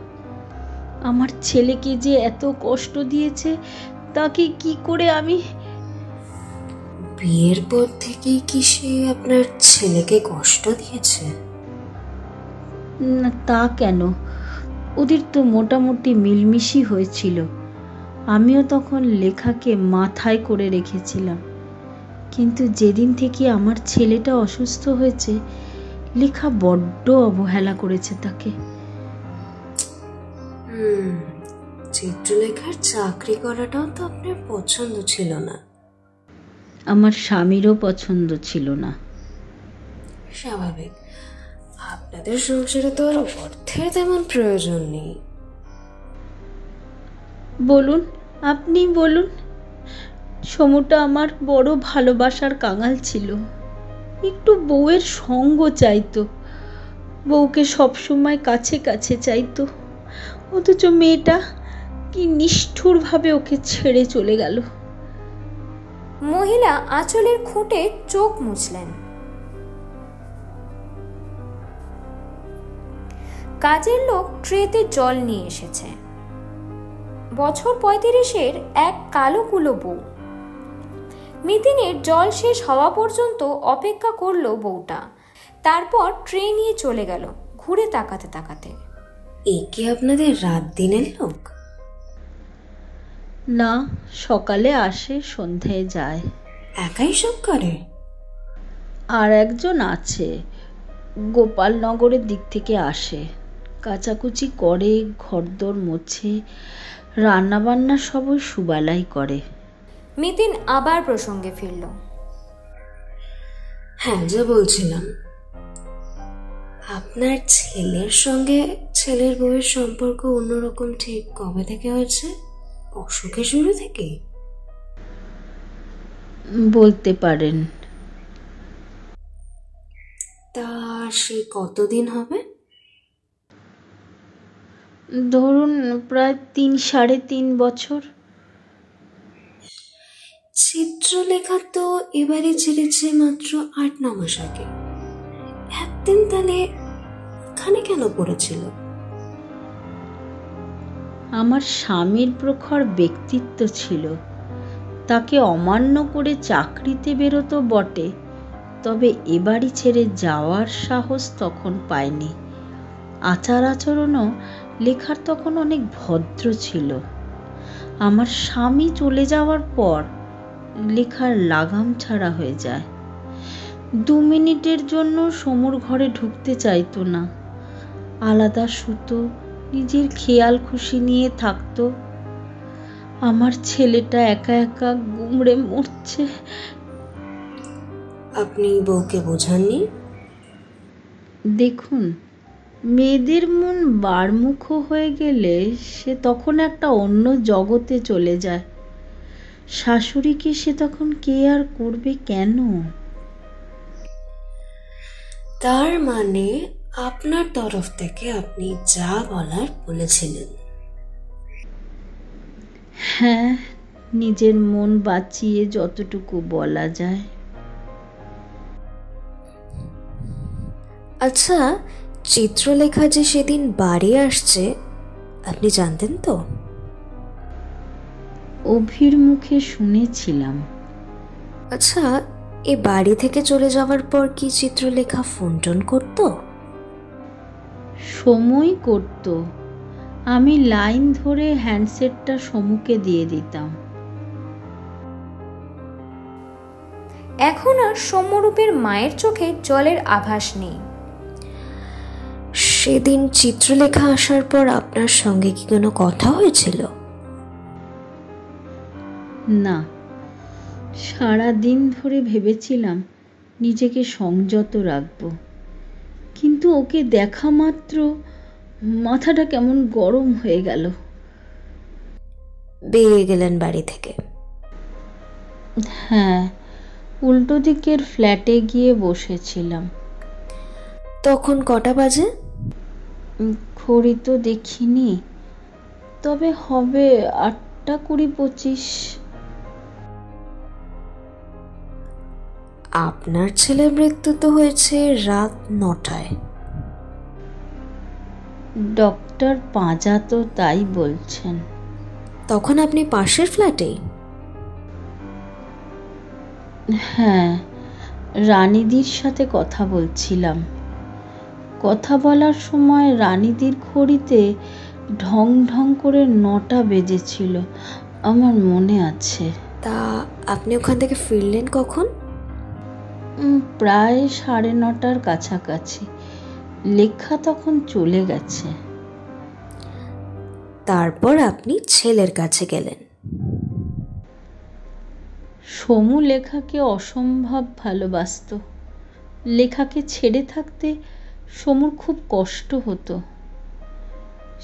আমার ছেলেকে যে এত কষ্ট দিয়েছে, তাকে কি করে আমি। বিয়ের পর থেকেই কি সে আপনার ছেলেকে কষ্ট দিয়েছে? না, তা কেন? ওদের তো মোটামুটি মিলমিশই হয়েছিল। আমিও তখন লেখাকে মাথায় করে রেখেছিলাম, কিন্তু যেদিন থেকে আমার ছেলেটা অসুস্থ হয়েছে, লেখা বড্ড অবহেলা করেছে তাকে। চিত্রলেখার চাকরি করাটাও তো আপনার পছন্দ ছিল না। আমার স্বামীরও পছন্দ ছিল না। স্বাভাবিক, আপনাদের সংসারে তো আর অর্থের তেমন প্রয়োজন নেই। বলুন, আপনি বলুন। সমুটা আমার বড় ভালোবাসার কাঙাল ছিল, একটু বউয়ের সঙ্গ চাইতো, বউকে সবসময় কাছে কাছে চাইতো, অথচ মেয়েটা কি নিষ্ঠুরভাবে ওকে ছেড়ে চলে গেল। মহিলা আঁচলের খুঁটে চোখ মুছলেন। কাজের লোক ট্রেতে জল নিয়ে এসেছে। বছর 35-এর এক কালো কুলো বউ। মিতিনের জল শেষ হওয়া পর্যন্ত অপেক্ষা করলো বউটা, তারপর ট্রেন নিয়ে চলে গেল ঘুরে তাকাতে তাকাতে। এ কি আপনাদের রাত দিনের লোক? না, সকালে আসে, সন্ধ্যায় যায়। একাই সব করে? আর একজন আছে, গোপালনগরের দিক থেকে আসে, কাচাকুচি করে, ঘরদোর মোছে, রান্নাবান্না সব ওই সুবালাই করে। মিতিন আবার প্রসঙ্গে ফিরল। হ্যাঁ, যা বলছিলাম, আপনার ছেলের সঙ্গে ছেলের বউয়ের সম্পর্ক অন্যরকম ঠিক কবে থেকে হয়েছে? অসুখে শুরু থেকে? বলতে পারেন। তা সে কতদিন হবে? ধরুন প্রায় 3-3.5 বছর। চিত্রলেখা তো এবারে ছেড়েছে মাত্র 8-9 মাস আগে। একদিন তাহলে এখানে কেন পড়েছিল? আমার স্বামীর প্রখর ব্যক্তিত্ব ছিল, তাকে অমান্য করে চাকরিতে বেরোতো বটে, তবে এবাড়ি ছেড়ে যাওয়ার সাহস তখন পায়নি। আচার আচরণও লেখার তখন অনেক ভদ্র ছিল। আমার স্বামী চলে যাওয়ার পর লেখার লাগাম ছাড়া হয়ে যায়। 2 মিনিটের জন্য সমুর ঘরে ঢুকতে চাইতো না, আলাদা শুতো, নিজের খেয়াল খুশি নিয়ে থাকতো। আমার ছেলেটা একা একা গুমড়ে মরছে। আপনি বউকে বোঝাননি? দেখুন, মেয়েদের মন বারমুখ হয়ে গেলে সে তখন একটা অন্য জগতে চলে যায়। শাশুড়িকে সে তখন কে আর করবে কেন? তার মানে আপনার তরফ থেকে আপনি যা বলার বলেছিলেন? হ্যাঁ, নিজের মন বাঁচিয়ে যতটুকু বলা যায়। আচ্ছা, চিত্রলেখা যে সেদিন বাড়ি আসছে আপনি জানতেন তো? অভির মুখে শুনেছিলাম। আচ্ছা, এ বাড়ি থেকে চলে যাওয়ার পর কি চিত্রলেখা ফোন টোন করতো? সময় করত, আমি লাইন ধরে হ্যান্ডসেটটা সমুকে দিয়ে দিতাম। এখন আর সৌম্যরূপের মায়ের চোখে জলের আভাস নেই। সেদিন চিত্রলেখা আসার পর আপনার সঙ্গে কি কোনো কথা হয়েছিল? না, সারা দিন ধরে ভেবেছিলাম নিজেকে সংযত রাখব, কিন্তু ওকে দেখা মাত্র মাথাটা কেমন গরম হয়ে গেল। বেরিয়ে গেলেন বাড়ি থেকে? হ্যাঁ, উল্টো দিকের ফ্ল্যাটে গিয়ে বসেছিলাম। তখন কটা বাজে? ঘড়ি তো দেখিনি, তবে হবে 8:20-25। আপনার ছেলের মৃত্যু তো হয়েছে রাত 9টায়। ডক্টর পাঁজা তো তাই বলছেন। তখন আপনি পাশের ফ্ল্যাটেই? হ্যাঁ, রানীদির সাথে কথা বলছিলাম। কথা বলার সময় রানীদির ঘড়িতে ঢং ঢং করে 9টা বেজেছিল, আমার মনে আছে। তা আপনি ওখান থেকে ফিরলেন কখন? প্রায় 9:30টার কাছাকাছি। লেখা তখন চলে গেছে। তারপর আপনি ছেলের কাছে গেলেন? সমু লেখাকে অসম্ভব ভালোবাসত। লেখাকে ছেড়ে থাকতে সমুর খুব কষ্ট হতো।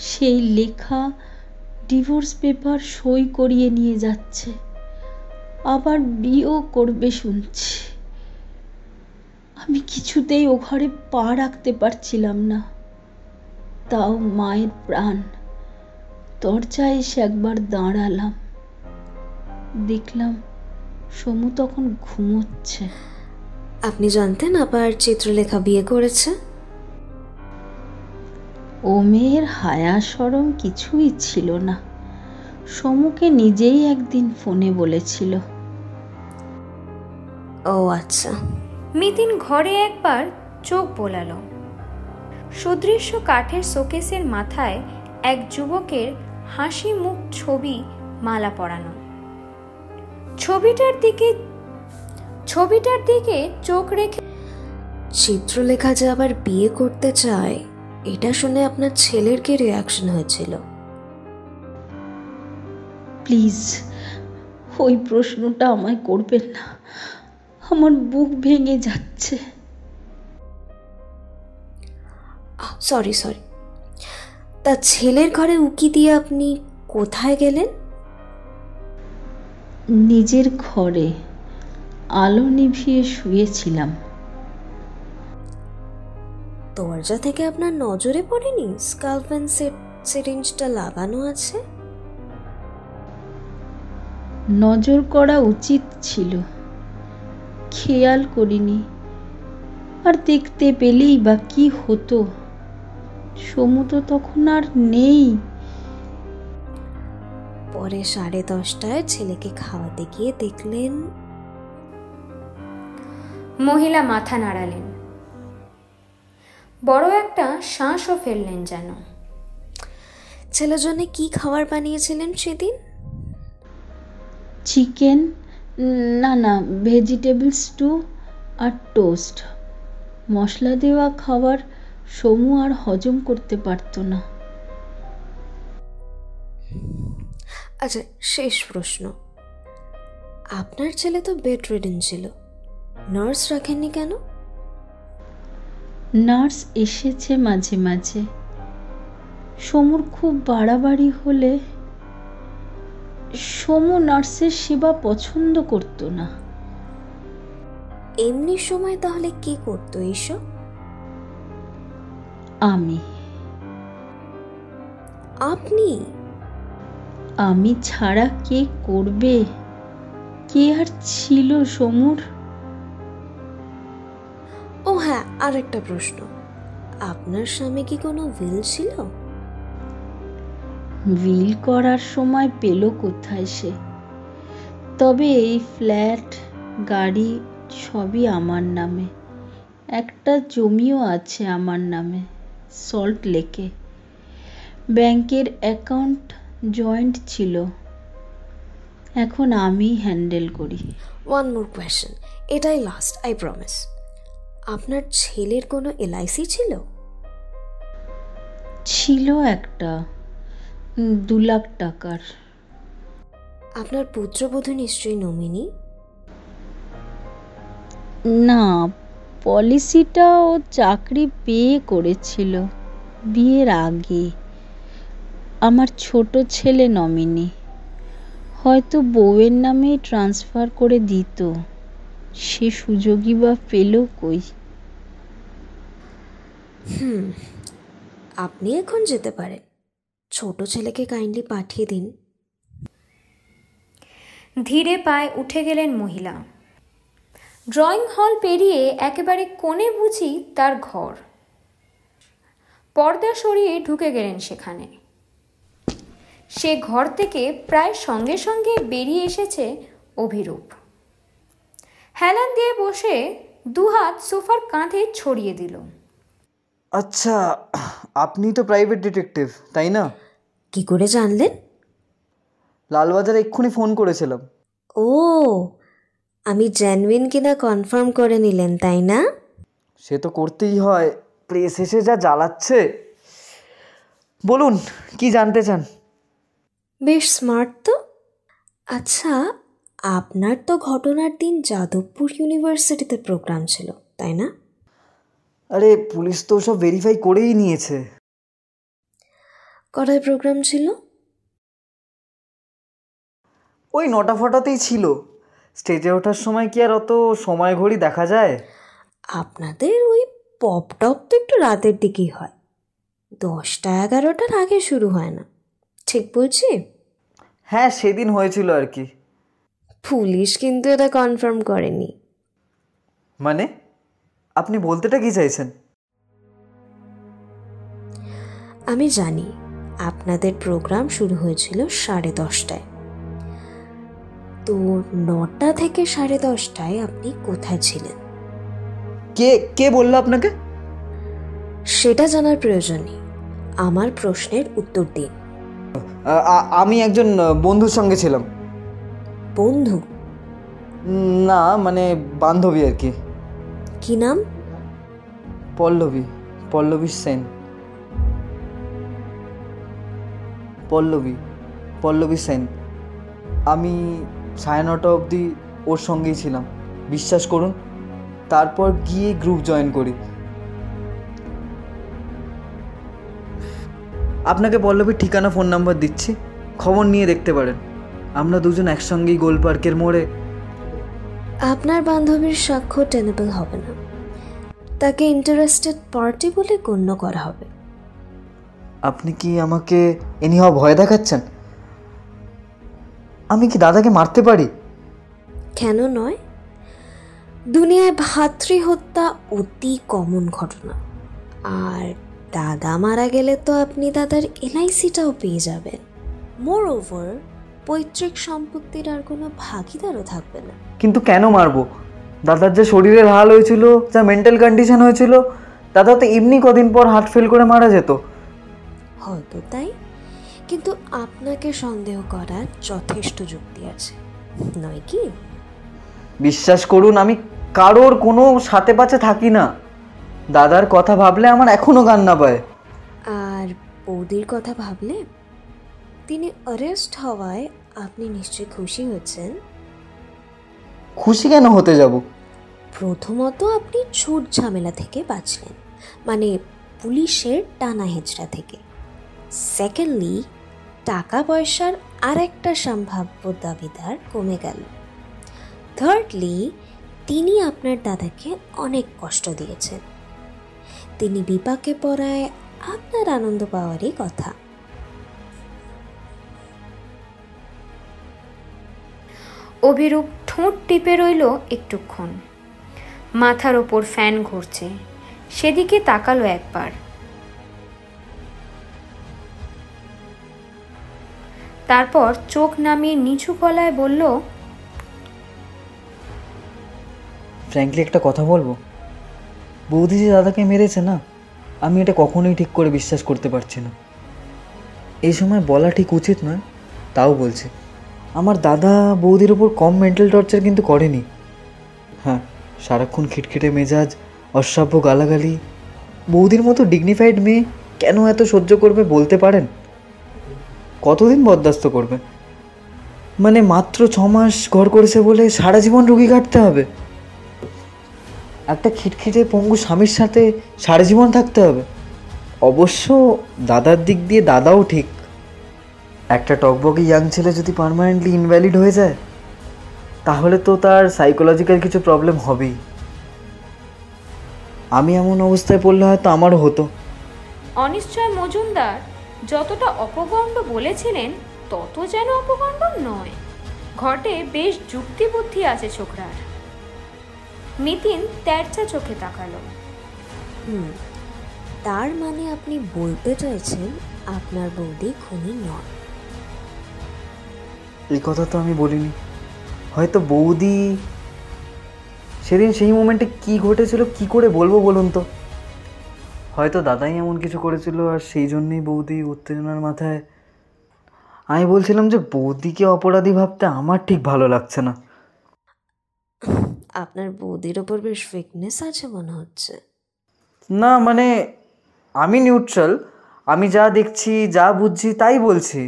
সেই লেখা ডিভোর্স পেপার সই করিয়ে নিয়ে যাচ্ছে, আবার বিয়েও করবে শুনছি। আমি কিছুতেই ও ঘরে পা রাখতে পারছিলাম না। তাও মায়ের প্রাণ, দরজায় এসে একবার দাঁড়ালাম, দেখলাম সমু তখন ঘুমোচ্ছে। আপনি জানতেন আবার চিত্রলেখা বিয়ে করেছে? ও মেয়ের হায়া শরম কিছুই ছিল না। সমুকে নিজেই একদিন ফোনে বলেছিল। ও আচ্ছা। মিতিন ঘরে একবার চোখ বোলালো। সুদৃশ্য কাঠের শোকেসের মাথায় এক যুবকের হাসি মুখ ছবি মালা পরানো। ছবিটার দিকে চোখ রেখে চিত্রলেখা যে আবার বিয়ে করতে চায় এটা শুনে আপনার ছেলের কি রিয়াকশন হয়েছিল? প্লিজ ওই প্রশ্নটা আমায় করবেন না, আমার বুক ভেঙে যাচ্ছে। সরি। তা ছেলের ঘরে উকি দিয়ে আপনি কোথায় গেলেন? নিজের ঘরে আলো নিভিয়ে শুয়েছিলাম। দরজা থেকে আপনার নজরে পড়েনি স্কাল্প অ্যান্ড সিরিঞ্জটা লাগানো আছে? নজর করা উচিত ছিল, খেয়াল করিনি। আর দেখতে পেলেই বা কি হতো? সমু তো তখন আর নেই। পরে 10:30টায় ছেলেকে খাওয়াতে গিয়ে দেখলেন। মহিলা মাথা নাড়ালেন, বড় একটা শ্বাসও ফেললেন যেন। ছেলের জন্য কি খাবার বানিয়েছিলেন সেদিন? চিকেন, না ভেজিটেবল স্টু আর টোস্ট। মশলা দেওয়া খাবার সমু আর হজম করতে পারতো না। আচ্ছা, শেষ প্রশ্ন। আপনার ছেলে তো বেড রিডেন ছিল, নার্স রাখেননি কেন? নার্স এসেছে মাঝে মাঝে। সমুর খুব বাড়াবাড়ি হলে সমু নার্সের সেবা পছন্দ করতো না। এমনি সময় তাহলে কি করতো এইসব? আমি ছাড়া কে করবে? কে আর ছিল সমুর? ও হ্যাঁ, আর একটা প্রশ্ন। আপনার স্বামী কি কোনো উইল ছিল? উইল করার সময় পেল কোথায় সে? তবে এই ফ্ল্যাট, গাড়ি সবই আমার নামে। একটা জমিও আছে আমার নামে সল্ট লেকে। ব্যাংকের অ্যাকাউন্ট জয়েন্ট ছিল, এখন আমি হ্যান্ডেল করি। ওয়ান মোর কোয়েশ্চেন, এটাই লাস্ট, আই প্রমিস। আপনার ছেলের কোনো LIC ছিল? ছিল একটা, 2 লাখ টাকার। আপনার পুত্রবধূ নিশ্চয়ই নমিনি? না, পলিসিটা ও চাকরি পেয়ে করেছিল বিয়ের আগে। আমার ছোট ছেলে নমিনি, হয়তো বউয়ের নামে ট্রান্সফার করে দিত, সে সুযোগই বা পেল কই? আপনি এখন যেতে পারেন, ছোট ছেলেকে কাইন্ডলি পাঠিয়ে দিন। ধীরে পায়ে উঠে গেলেন মহিলা। ড্রয়িং হল পেরিয়ে একেবারে কোণে বুঝি তার ঘর। পর্দা সরিয়ে ঢুকে গেলেন সেখানে। সে ঘর থেকে প্রায় সঙ্গে সঙ্গে বেরিয়ে এসেছে অভিরূপ। হেলান দিয়ে বসে দুহাত সোফার কাঁধে ছড়িয়ে দিল। আচ্ছা, আপনি তো প্রাইভেট ডিটেকটিভ, তাই না? কি করে জানলেন? লালবাজারে এক্ষুনি ফোন করেছিলাম। ও, আমি জেনুইন কিনা কনফার্ম করে নিলেন, তাই না? সে তো করতেই হয়, প্রেস এসে যা জ্বালাচ্ছে। বলুন, কি জানতে চান? বেশ স্মার্ট তো। আচ্ছা, আপনার তো ঘটনার দিন যাদবপুর ইউনিভার্সিটিতে প্রোগ্রাম ছিল, তাই না? আরে পুলিশ তো সব ভেরিফাই করেই নিয়েছে। কটায় প্রোগ্রাম ছিল? ওই 9টা-ফটাতেই ছিল। স্টেজে ওঠার সময় কি আর অত সময় ঘড়ি দেখা যায়? আপনাদের ওই পপ টপ তো একটু রাতের দিকেই হয়, 10টা-11টার আগে শুরু হয় না, ঠিক বলছি? হ্যাঁ, সেদিন হয়েছিল আর কি। পুলিশ কিন্তু এটা কনফার্ম করেনি। মানে আপনি বলতেটা কি চাইছেন? আমি জানি আপনাদের প্রোগ্রাম শুরু হয়েছিল 10:30টায়। তো 9টা থেকে 10:30টায় আপনি কোথায় ছিলেন? কে কে বললো আপনাকে? সেটা জানার প্রয়োজন নেই, আমার প্রশ্নের উত্তর দিন। আমি একজন বন্ধুর সঙ্গে ছিলাম। বন্ধু? না, মানে বান্ধবী আর কি। কি নাম? পল্লবী, পল্লবী সেন। পল্লবী সেন। আমি 9:30 অবধি ওর সঙ্গেই ছিলাম, বিশ্বাস করুন। তারপর গিয়ে গ্রুপ জয়েন করি। আপনাকে পল্লবীর ঠিকানা, ফোন নাম্বার দিচ্ছি, খবর নিয়ে দেখতে পারেন। আমরা দুজন একসঙ্গেই গোল পার্কের মোড়ে। আপনার বান্ধবীর সাক্ষ্য টেনেবল হবে না, তাকে ইন্টারেস্টেড পার্টি বলে গণ্য করা হবে। আপনি কি আমাকে এনিহাও ভয় দেখাচ্ছেন? আমি কি দাদাকে মারতে পারি? কেন নয়? দুনিয়ায় ভাতৃহত্যা অতি কমন ঘটনা, আর দাদা মারা গেলে তো আপনি দাদার এলআইসিটাও পেয়ে যাবেন। মোর ওভার, পৈতৃক সম্পত্তির আর কোনো ভাগিদারও থাকবে না। কিন্তু কেন মারবো? দাদার যে শরীরের হাল হয়েছিল, যা মেন্টাল কন্ডিশন হয়েছিল, দাদা তো এমনি কদিন পর হার্ট ফেল করে মারা যেত। হয়তো তাই, কিন্তু আপনাকে সন্দেহ করার যথেষ্ট যুক্তি আছে, নয় কি? বিশ্বাস করুন, আমি কারোর কোনো সাথে পাছে থাকি না। দাদার কথা ভাবলে আমার এখনো কান্না পায়। আর বৌদির কথা ভাবলে? তিনি অ্যারেস্ট হওয়ায় আপনি নিশ্চয়ই খুশি হয়েছেন। খুশি কেন হতে যাব? প্রথমত আপনি ঝুট ঝামেলা থেকে বাঁচলেন, মানে পুলিশের টানা হেঁচড়া থেকে। সেকেন্ডলি, টাকা পয়সার আরেকটা সম্ভাব্য দাবিদার কমে গেল। থার্ডলি, তিনি আপনার দাদাকে অনেক কষ্ট দিয়েছেন। তিনি বিপাকে পড়ায় আপনার আনন্দ পাওয়ারই কথা। অভিরূপ ঠোঁট টিপে রইল একটুক্ষণ। মাথার ওপর ফ্যান ঘুরছে, সেদিকে তাকালো একবার। তারপর চোখ নামিয়ে নিচু গলায় বলল, ফ্র্যাঙ্কলি একটা কথা বলবো? বৌদি যে দাদাকে মেরেছে না, আমি এটা কখনোই ঠিক করে বিশ্বাস করতে পারছি না। এই সময় বলা ঠিক উচিত নয়, তাও বলছি। আমার দাদা বৌদির ওপর কম মেন্টাল টর্চার কিন্তু করেনি। হ্যাঁ, সারাক্ষণ খিটখিটে মেজাজ, অশ্রাব্য গালাগালি। বৌদির মতো ডিগনিফাইড মেয়ে কেন এত সহ্য করবে বলতে পারেন? কতদিন বরদাস্ত করবে? মানে মাত্র 6 মাস ঘর করেছে বলে সারা জীবন রুগী কাটতে হবে? একটা খিটখিটে পঙ্গু স্বামীর সাথে সারা জীবন থাকতে হবে? অবশ্য দাদার দিক দিয়ে দাদাও ঠিক। একটা টকবকে ইয়াং ছেলে যদি পার্মানেন্টলি ইনভ্যালিড হয়ে যায়, তাহলে তো তার সাইকোলজিক্যাল কিছু প্রবলেম হবেই। আমি এমন অবস্থায় পড়লে হয়তো আমারও হতো। অনিশ্চয় মজুমদার যতটা অপগণ্ড বলেছিলেন তত যেন অপগণ্ড নয়। ঘটে বেশ যুক্তিবুদ্ধি আছে ছোকরার। নিতিন তেরচা চোখে তাকালো। তার মানে আপনি বলতে চাইছেন আপনার বৌদি খুনি নন? এই কথা তো আমি বলিনি। হয়তো বৌদি সেদিন সেই মোমেন্টে কি ঘটেছিল কি করে বলবো বলুন তো? হয়তো দাদাই এমন কিছু করেছিল, আর সেই জন্যই বৌদি উত্তেজনার মাথায়। আমি বলছিলাম যে বৌদিকে অপরাধী ভাবতে আমার ঠিক ভালো লাগছে না। আপনার বৌদির ওপর বেশ উইকনেস আছে মনে হচ্ছে। না মানে আমি নিউট্রাল, আমি যা দেখছি যা বুঝছি তাই বলছি।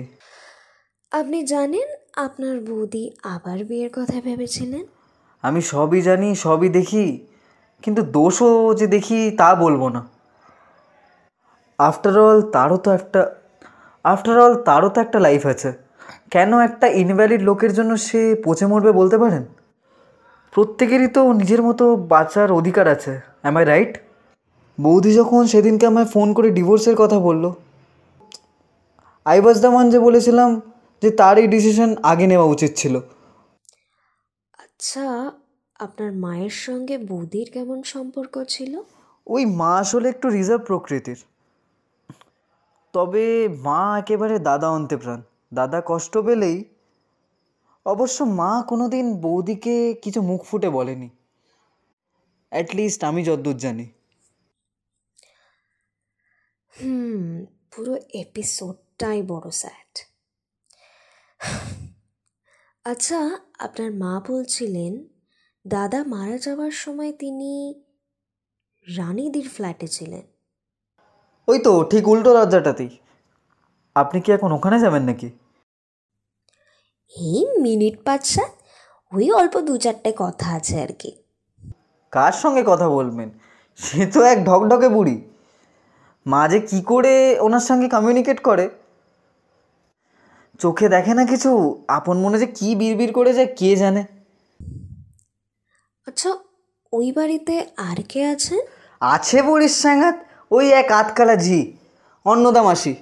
আপনি জানেন আপনার বৌদি আবার বিয়ের কথা ভেবেছিলেন? আমি সবই জানি, সবই দেখি, কিন্তু দোষও যে দেখি তা বলবো না। আফটার অল তারও তো একটা লাইফ আছে। কেন একটা ইনভ্যালিড লোকের জন্য সে পচে মরবে বলতে পারেন? প্রত্যেকেরই তো নিজের মতো বাঁচার অধিকার আছে। Am I right? বৌদি যখন সেদিনকে আমায় ফোন করে ডিভোর্সের কথা বলল, আই ওয়াজ দ্য ওয়ান যে বলেছিলাম যে তার এই ডিসিশন আগে নেওয়া উচিত ছিল। আচ্ছা, আপনার মায়ের সঙ্গে বৌদির কেমন সম্পর্ক ছিল? ওই মা আসলে একটু রিজার্ভ প্রকৃতির। তবে মা একেবারে দাদা অন্তেপ্রাণ। দাদা কষ্ট পেলেই, অবশ্য মা কোনোদিন বৌদিকে কিছু মুখ ফুটে বলেনি, অ্যাটলিস্ট আমি যতদূর জানি। পুরো এপিসোডটাই বড় স্যাড। আচ্ছা, আপনার মা বলছিলেন দাদা মারা যাওয়ার সময় তিনি রানীদির ফ্ল্যাটে ছিলেন। ওই তো ঠিক উল্টো দরজাটাতেই। আপনি কি এখন ওখানে যাবেন নাকি? এই মিনিট 5-7, ওই অল্প 2-4টে কথা আছে আর কি। কার সঙ্গে কথা বলবেন? সে তো এক ঢকঢকে বুড়ি। মা যে কী করে ওনার সঙ্গে কমিউনিকেট করে, চোখে দেখে না কিছু, আপন মনে যে কী বিড়বিড় করে যায় কে জানে। আচ্ছা, ওই বাড়িতে আর কে আছেন? আছে বুড়ির সাঙ্গাত ওই এক আতকালা ঝি, অন্নদা মাসি।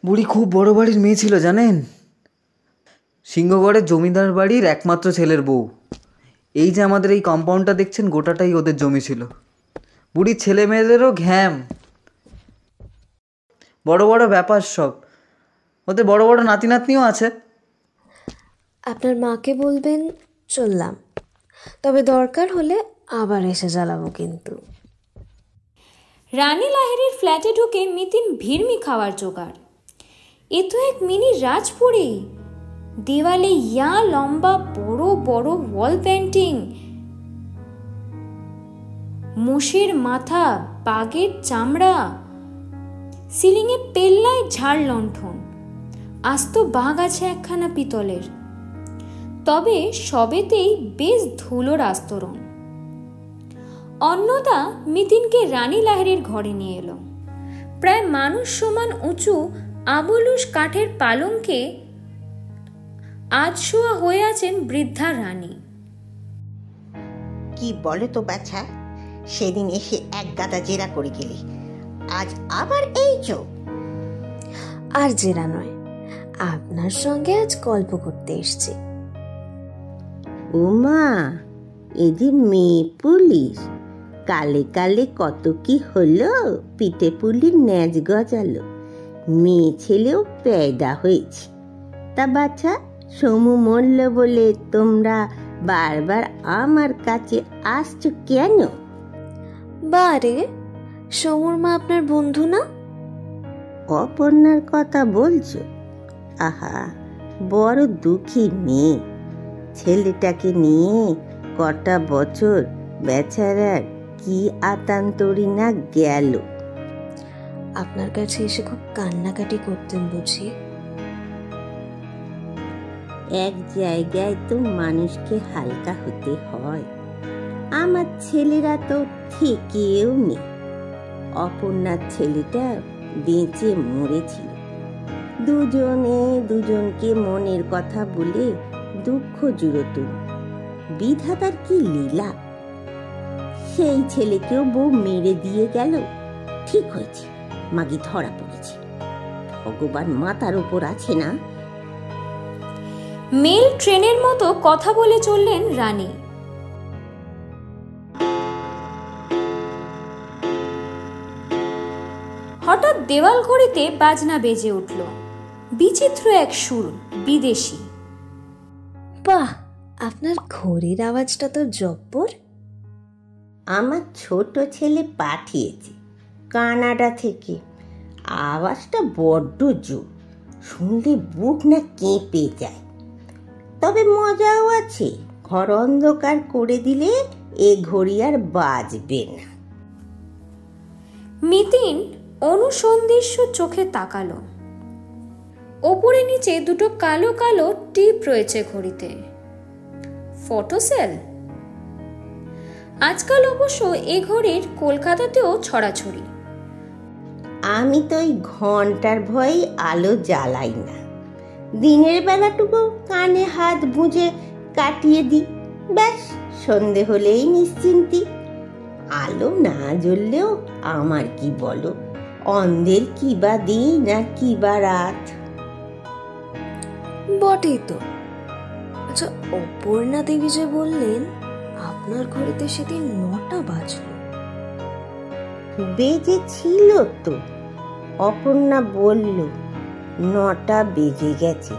বুড়ি খুব বড় বাড়ির মেয়ে ছিল জানেন, সিংহগড়ের জমিদার বাড়ির একমাত্র ছেলের বউ। এই যে আমাদের এই কম্পাউন্ডটা দেখছেন, গোটাটাই ওদের জমি ছিল। বুড়ির ছেলে মেয়েদেরও ঘ্যাম, বড় বড় ব্যাপার সব। ওদের বড় বড় নাতি নাতনিও আছে। আপনার মাকে বলবেন চললাম, তবে দরকার হলে আবার এসে জ্বালাবো কিন্তু। রানী লাহিড়ীর ফ্ল্যাটে ঢুকে মিতিন ভিড়মি খাওয়ার জোগাড়। এ তো এক মিনি রাজপুরী। দেওয়ালে ইয়া লম্বা বড় বড় ওয়াল পেন্টিং, মোষের মাথা, বাঘের চামড়া, সিলিংয়ে পেল্লায় ঝাড় লণ্ঠন, আস্ত বাঘ আছে একখানা পিতলের। তবে সবেতেই বেশ ধুলোর আস্তরণ। অন্নদা মিতিনকে রানী লাহিড়ীর ঘরে নিয়ে এলো। প্রায় মানুষ সমান উঁচু আবলুস কাঠের পালঙ্কে আজ শোয়া হয়ে আছেন বৃদ্ধা রানী। কি বলে তো বাছা, সেদিন এসে এক গাদা জেরা করে গেলি, আজ আবার এই চোখ। আর জেরা নয়, আপনার সঙ্গে আজ গল্প করতে এসছি। ওমা, এদি মেয়ে পুলিশ, কালে কালে কত কি হলো, পিঠে পুলির ন্যাজ গজালো, মেয়ে ছেলেও পেয়দা হয়েছে। তা বাছা, সমু মরল বলে তোমরা বারবার আমার কাছে আসছো কেন? বারে, সমুর মা আপনার বন্ধু না? অপর্ণার কথা বলছো? আহা, বড় দুঃখী মেয়ে। ছেলেটাকে নিয়ে কটা বছর বেচারার কি আতান্তরি না গেল। আপনার কাছে এসে খুব কান্নাকাটি করতেন বুঝি? এক জায়গায় তো মানুষকে হালকা হতে হয়। আমার ছেলেরা তো থেকেও নেই। অপর্ণার ছেলেটা বেঁচে মরেছিল। দুজনে দুজনকে মনের কথা বলে দুঃখ জুড়ত। বিধাতার কি লীলা, সেই ছেলেকেও বউ মেরে দিয়ে গেল। ঠিক হয়েছে, মাগি ধরা পড়েছে। ভগবান মাতার উপর আছে না। মেল ট্রেনের মতো কথা বলে চললেন রানী। হঠাৎ দেওয়াল ঘড়িতে বাজনা বেজে উঠল। বিচিত্র এক সুর, বিদেশি। বাহ, আপনার ঘড়ির আওয়াজটা তো জব্বর। আমার ছোট ছেলে পাঠিয়েছে কানাডা থেকে। আওয়াজটা বড্ড জোর, শুনলে বুক না কেঁপে যায়। তবে মজাও আছে, ঘর অন্ধকার করে দিলে এ ঘড়ি আর বাজবে না। মিতিন অনুসন্ধিৎসু চোখে তাকালো। ওপরে নিচে দুটো কালো কালো টিপ রয়েছে ঘড়িতে। ফটোসেল। আজকাল অবশ্য এ ঘড়ির কলকাতাতেও ছড়াছড়ি। আমি তো ওই ঘন্টার ভয়ে আলো জ্বালাই না। দিনের বেলাটুকু কানে হাত বুঝে কাটিয়ে দিই, ব্যাস সন্ধে হলেই নিশ্চিন্তি। আলো না জ্বললেও আমার কি বলো, অন্ধের কি বা দিন না কি বা রাত। বটেই তো। আচ্ছা, অপর্ণা দেবী যে বললেন আপনার ঘড়িতে সেদিন 9টা বাজলো, বেজেছিল তো। অপর্ণা বলল 9টা বেজে গেছে।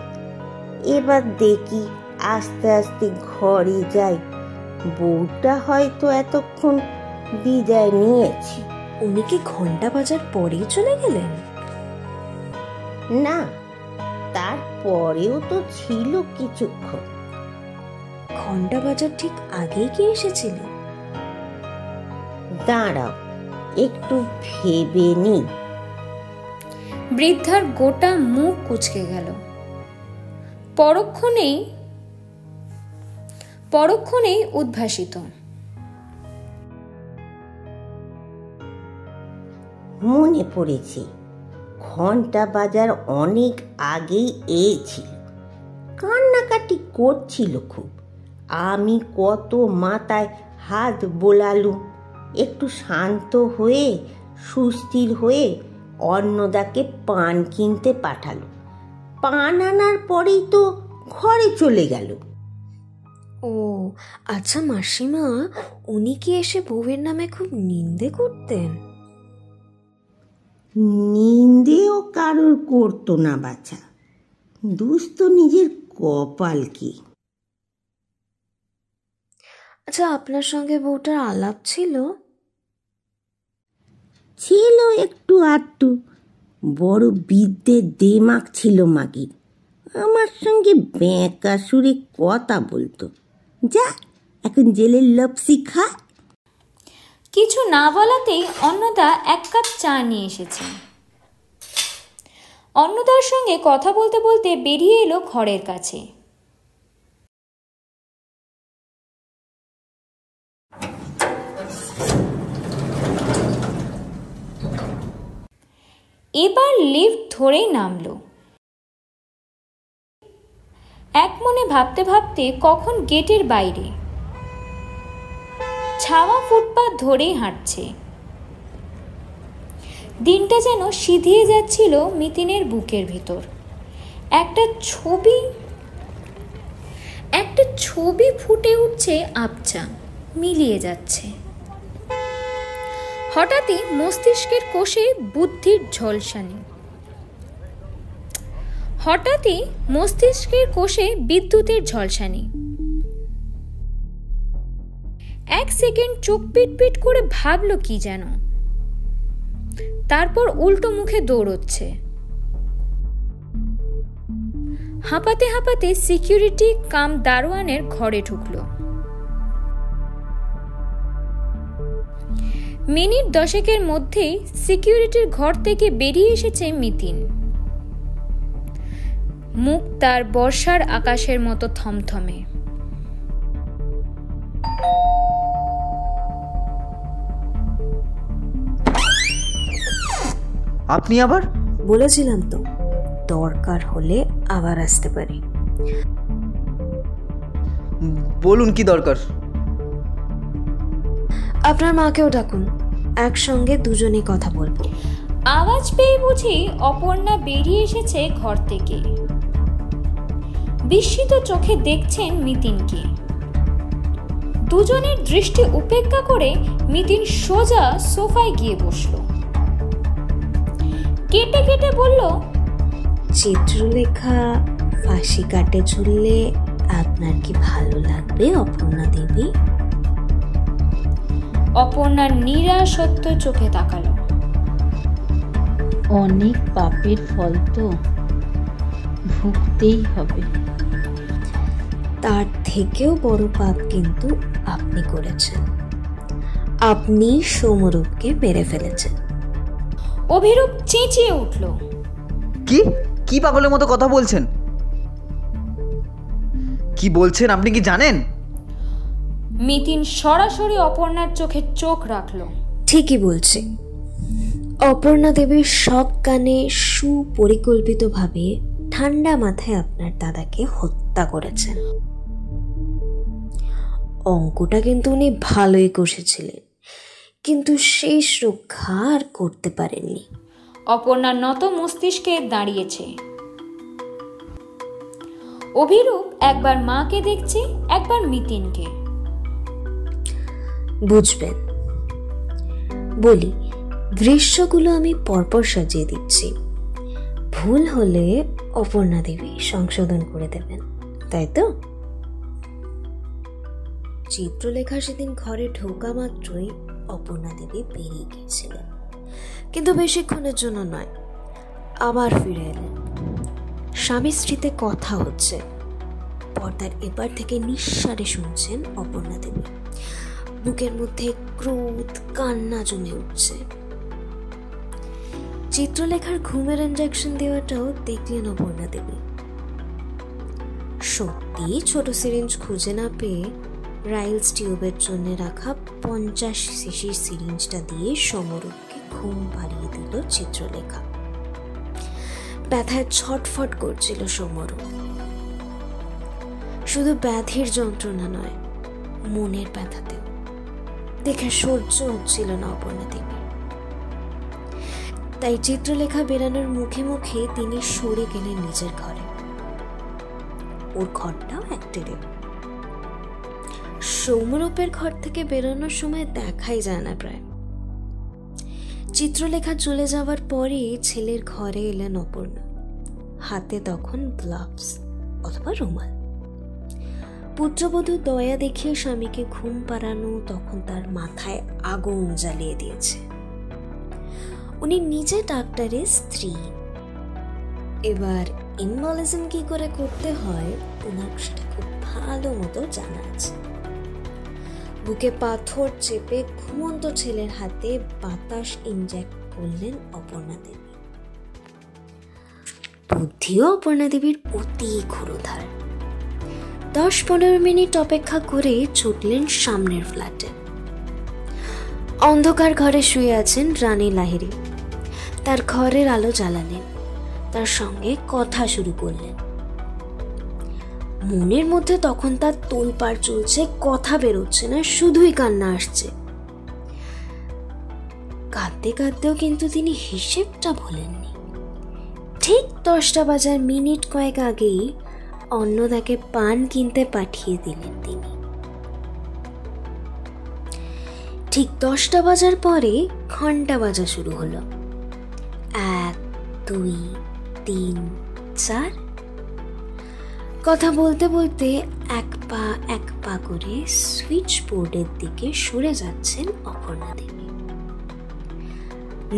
এবার দেখি আস্তে আস্তে ঘরে যাই। বউটা হয়তো এতক্ষণ বিদায় নিয়েছে। উনি কি ঘন্টা বাজার পরেই চলে গেলেন? না, তারপরেও তো ছিল কিছুক্ষণ। ঘন্টা বাজার ঠিক আগেই কি এসেছিলেন? দাঁড়াও, একটু ভেবে নি। বৃদ্ধার গোটা মুখ কুঁচকে গেল। পরক্ষণেই উদ্ভাসিত, মনে পড়েছে, ঘন্টা বাজার অনেক আগেই এসেছিল। কান্নাকাটি করছিল খুব। আমি কত মাথায় হাত বোলালুম। একটু শান্ত হয়ে সুস্থির হয়ে অন্নদাকে পান কিনতে পাঠালো। পান আনার পরেই তো ঘরে চলে গেল। ও আচ্ছা মাসিমা, উনি কি এসে বউয়ের নামে খুব নিন্দে করতেন? নিন্দেও কারোর করতো না বাছা। দুস্থ নিজের কপাল কি। আচ্ছা, আপনার সঙ্গে বউটার আলাপ ছিল? ছিল একটু আধটু। বড় বিদ্যে দেমাক ছিল মাগির। আমার সঙ্গে বেঁকা সুরে কথা বলতো। যা, এখন জেলের লপসি খা। কিছু না বলাতেই অন্নদা 1 কাপ চা নিয়ে এসেছে। অন্নদার সঙ্গে কথা বলতে বলতে বেরিয়ে এলো ঘরের কাছে। এবার লিফট ধরেই নামলো। এক মনে ভাবতে ভাবতে কখন গেটের বাইরে ছাওয়া ফুটপাত ধরেই হাঁটছে। দিনটা যেন সিধিয়ে যাচ্ছিল মিতিনের বুকের ভেতর। একটা ছবি ফুটে উঠছে, আবছা মিলিয়ে যাচ্ছে। হঠাৎই মস্তিষ্কের কোষে বুদ্ধির ঝলসানি। হঠাৎই মস্তিষ্কের কোষে বিদ্যুতের ঝলসানি। 1 সেকেন্ড চোখ পিটপিট করে ভাবলো কি যেন, তারপর উল্টো মুখে দৌড়চ্ছে। হাঁপাতে হাঁপাতে সিকিউরিটি কাম দারোয়ানের ঘরে ঢুকলো। মিনিট 10 মধ্যেই সিকিউরিটির ঘর থেকে বেরিয়ে এসেছে মিতিন। মুখ তার বর্ষার আকাশের মতো থমথমে। আপনি আবার? বলেছিলাম তো, দরকার হলে আবার আসতে পারি। বলুন কি দরকার? আপনার মাকেও ডাকুন, একসঙ্গে দুজনেই কথা বলবো। আওয়াজ পেয়ে বুঝি অপর্ণা বেরিয়ে এসেছে ঘর থেকে। বিস্মিত চোখে দেখছেন মিতিনকে। দুজনের দৃষ্টি উপেক্ষা করে মিতিন সোজা সোফায় গিয়ে বসলো। কেটে কেটে বলল, চিত্রলেখা ফাঁসি কাটে ঝুললে আপনার কি ভালো লাগবে অপর্ণা দেবী? অপর্ণার নিরাসত্ব চোখে তাকালো। অনেক পাপের ফল তো ভুগতেই হবে। তার থেকেও বড় পাপ কিন্তু আপনি করেছেন। আপনি সৌমরূপকে মেরে ফেলেছেন। অভিরূপ চেঁচিয়ে উঠল, কি পাগলের মতো কথা বলছেন? কি বলছেন আপনি কি জানেন? মিতিন সরাসরি অপর্ণার চোখে চোখ রাখলো। ঠিকই বলছি। অপর্ণা দেবীর সব কানে সুপরিকল্পিতভাবে ঠান্ডা মাথায় আপনার দাদাকে হত্যা করেছেন। অঙ্কটা কিন্তু উনি ভালোই কষেছিলেন, কিন্তু শেষ রক্ষা আর করতে পারেননি। অপর্ণার নত মস্তিষ্কে দাঁড়িয়েছে। অভিরূপ একবার মাকে দেখছে, একবার মিতিনকে। বুঝবেন। বলি, দৃশ্যগুলো আমি পরপর সাজিয়ে দিচ্ছি, ভুল হলে অপর্ণা দেবী সংশোধন করে দেবেন, তাই তো? চিত্রলেখা সেদিন ঘরে ঢোকা মাত্রই অপর্ণা দেবী বেরিয়ে গিয়েছিলেন, কিন্তু বেশিক্ষণের জন্য নয়, আবার ফিরে এলেন। স্বামী স্ত্রীতে কথা হচ্ছে, পর্দার এপার থেকে নিঃসারে শুনছেন অপর্ণা দেবী। বুকের মধ্যে ক্রোধ কান্না জমে উঠছে। চিত্রলেখার ঘুমের ইনজেকশন দেওয়াটাও দেখলেন অপর্ণা দেবী। সত্যি ছোট সিরিঞ্জ খুঁজে না পেয়ে রাইলস টিউবের জন্য রাখা 50 সিসির সিরিঞ্জটা দিয়ে সমরূপকে ঘুম পাড়িয়ে দিল চিত্রলেখা। ব্যথায় ছটফট করছিল সমরূপ। শুধু ব্যাধির যন্ত্রণা নয়, মনের ব্যথাতেও। দেখে সহ্য হচ্ছিল না অপর্ণা দেবী। তাই চিত্রলেখা বেরানোর মুখে মুখে তিনি সরে গেলেন নিজের ঘরে। ওর ঘরটাও একটেরে। সৌম্যরূপের ঘর থেকে বেরোনোর সময় দেখাই যায় না প্রায়। চিত্রলেখা চলে যাওয়ার পরে ছেলের ঘরে এলেন অপর্ণা। হাতে তখন গ্লাভস অথবা রুমাল। পুত্রবধূ দয়া দেখিয়ে স্বামীকে ঘুম পাড়ানো তখন তার মাথায় আগুন জ্বালিয়ে দিয়েছে। উনি নিজে ডাক্তারের স্ত্রী। এবার ইনভলিজম কি করে করতে হয় ওনার সেটা খুব ভালো মতো জানা আছে। বুকে পাথর চেপে ঘুমন্ত ছেলের হাতে বাতাস ইনজেক্ট করলেন অপর্ণা দেবী। বুদ্ধিও অপর্ণা দেবীর অতি ক্ষুরধার। 10-15 মিনিট অপেক্ষা করে ছুটলেন সামনের ফ্ল্যাটে। অন্ধকার ঘরে শুয়ে আছেন রানী লাহিড়ী। তার ঘরের আলো জ্বালালেন, তার সঙ্গে কথা শুরু করলেন। মনের মধ্যে তখন তার তোলপাড় চলছে, কথা বেরোচ্ছে না, শুধুই কান্না আসছে। কাঁদতে কাঁদতেও কিন্তু তিনি হিসেবটা ভোলেননি। ঠিক 10টা বাজার মিনিট কয়েক আগেই অন্নদাকে পান কিনতে পাঠিয়ে দিলেন তিনি। ঠিক 10টা বাজার পরে ঘন্টা বাজা শুরু হলো। 1, 2, 3, 4। কথা বলতে বলতে এক পা করে সুইচ বোর্ডের দিকে সরে যাচ্ছেন অপর্ণা দেবী।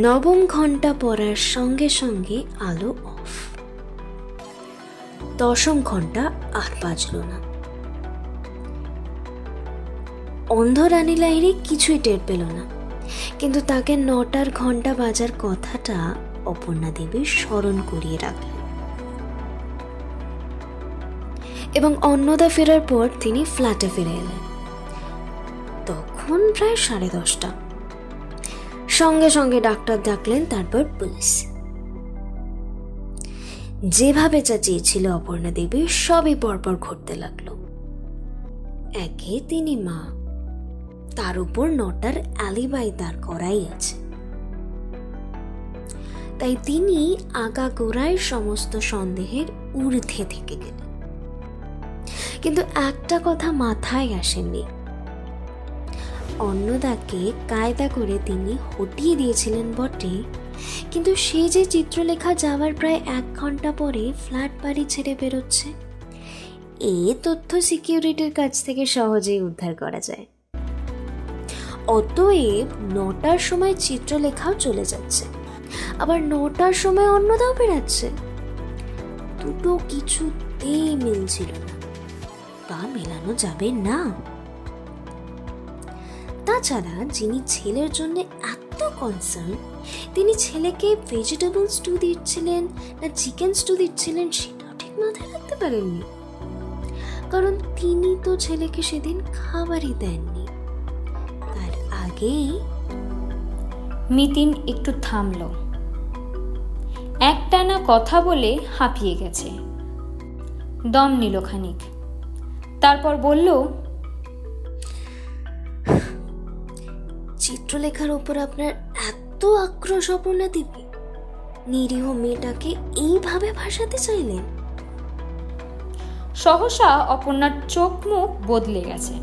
9ম ঘন্টা পড়ার সঙ্গে সঙ্গে আলো অফ। 10ম ঘন্টা আর বাজল না। অন্ধ রানী লাহিড়ী কিছুই টের পেল না, কিন্তু তাকে 9টার ঘন্টা বাজার কথাটা অপর্ণা দেবী স্মরণ করিয়ে রাখলেন। এবং অন্নদা ফেরার পর তিনি ফ্ল্যাটে ফিরে এলেন। তখন প্রায় 10:30। সঙ্গে সঙ্গে ডাক্তার ডাকলেন, তারপর পুলিশ। যেভাবে চাচিয়েছিল অপর্ণা দেবী সবই পরপর ঘটতে লাগলো। একে তিনি মা, তার উপর 9টার অ্যালিবাই তার করাই আছে। তাই তিনি আগাগোড়ায় সমস্ত সন্দেহের ঊর্ধ্বে থেকে গেলেন। কিন্তু একটা কথা মাথায় আসেনি, অন্নদাকে কায়দা করে তিনি হটিয়ে দিয়েছিলেন বটে, কিন্তু সে যে চিত্রলেখা যাওয়ার প্রায় 1 ঘন্টা পরে ফ্ল্যাট বাড়ি ছেড়ে বেরোচ্ছে, এ তথ্য সিকিউরিটির কাছ থেকে সহজেই উদ্ধার করা যায়। অতএব 9টার সময় চিত্রলেখাও চলে যাচ্ছে, আবার 9টার সময় অন্নদাও বেরাচ্ছে। দুটো কিছুতেই মিলছিল না, তা মেলানো যাবে না। তাছাড়া যিনি ছেলের জন্য এত কনসার্ন, তিনি ছেলেকে ভেজিটেবল স্টু দিচ্ছিলেন না চিকেন স্টু দিচ্ছিলেন সেটাও ঠিক মাথায় রাখতে পারেননি, কারণ তিনি তো ছেলেকে সেদিন খাবারই দেননি। তার আগেই মিতিন একটু থামল। একটানা কথা বলে হাঁপিয়ে গেছে। দম নিল খানিক, তারপর বলল, চিত্রলেখার উপর আপনার এত আক্রোশ অপর্ণা দেবী? নিরীহ মেয়েটাকে এইভাবে ভাসাতে চাইলেন? সহসা অপর্ণার চোখ মুখ বদলে গেছে।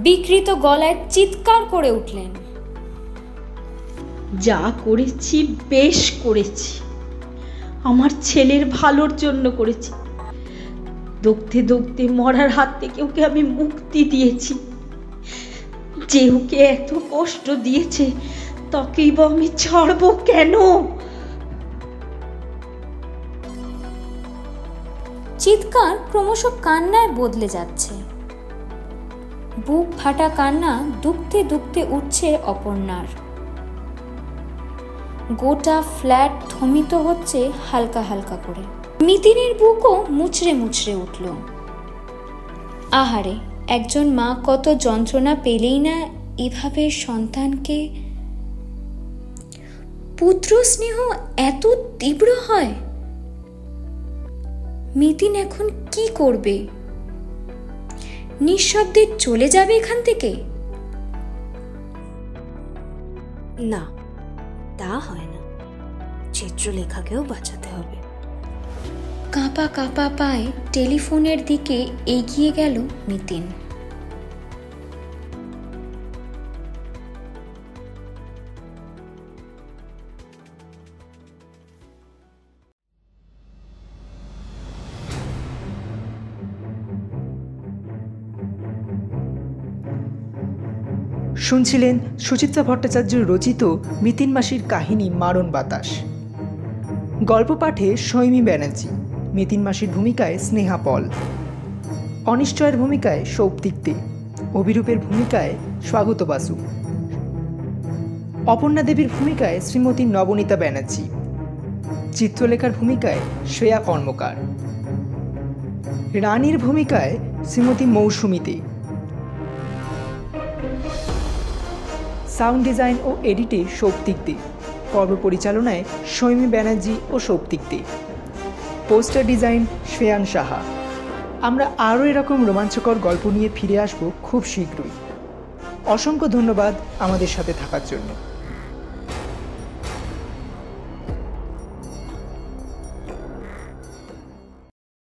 বিকৃত গলায় চিৎকার করে উঠলেন, যা করেছি বেশ করেছি, আমার ছেলের ভালোর জন্য করেছি। দগ্ধে দগ্ধে মরার হাত থেকে ওকে আমি মুক্তি দিয়েছি। যে ওকে এত কষ্ট দিয়েছে তাকেই বা আমি ছাড়বো কেন? চিৎকার ক্রমশ কান্নায় বদলে যাচ্ছে। বুক ফাটা কান্না দুঃখে দুঃখে উঠছে অপর্ণার। গোটা ফ্ল্যাট থমিত হচ্ছে হালকা হালকা করে। মিতিনের বুকও মুচড়ে মুচড়ে উঠল। আহারে, একজন মা কত যন্ত্রণা পেলেই না এভাবে সন্তানকে। পুত্র স্নেহ এত তীব্র হয়? মিতিন এখন কি করবে? নিঃশব্দে চলে যাবে এখান থেকে? না, তা হয় না, চিত্রলেখাকেও বাঁচাতে হবে। কাঁপা কাঁপা পায়ে টেলিফোনের দিকে এগিয়ে গেল মিতিন। শুনছিলেন সুচিত্রা ভট্টাচার্য রচিত মিতিন মাসির কাহিনী মারণ বাতাস। গল্প পাঠে সৈমি ব্যানার্জি, মিতিন মাসির ভূমিকায় স্নেহা পল, অনিশ্চয়ের ভূমিকায় সৌপ্তিক দে, অভিরূপের ভূমিকায় স্বাগত বাসু, অপর্ণা দেবীর ভূমিকায় শ্রীমতী নবনীতা ব্যানার্জি, চিত্রলেখার ভূমিকায় শ্রেয়া কর্মকার, রানীর ভূমিকায় শ্রীমতী মৌসুমী দে, সাউন্ড ডিজাইন ও এডিটে সৌপ্তিক দে, পর্ব পরিচালনায় সৈমি ব্যানার্জি ও সৌপ্তিক দে, পোস্টার ডিজাইন শ্রেয়ান সাহা। আমরা আরও এরকম রোমাঞ্চকর গল্প নিয়ে ফিরে আসব খুব শীঘ্রই। অসংখ্য ধন্যবাদ আমাদের সাথে থাকার জন্য।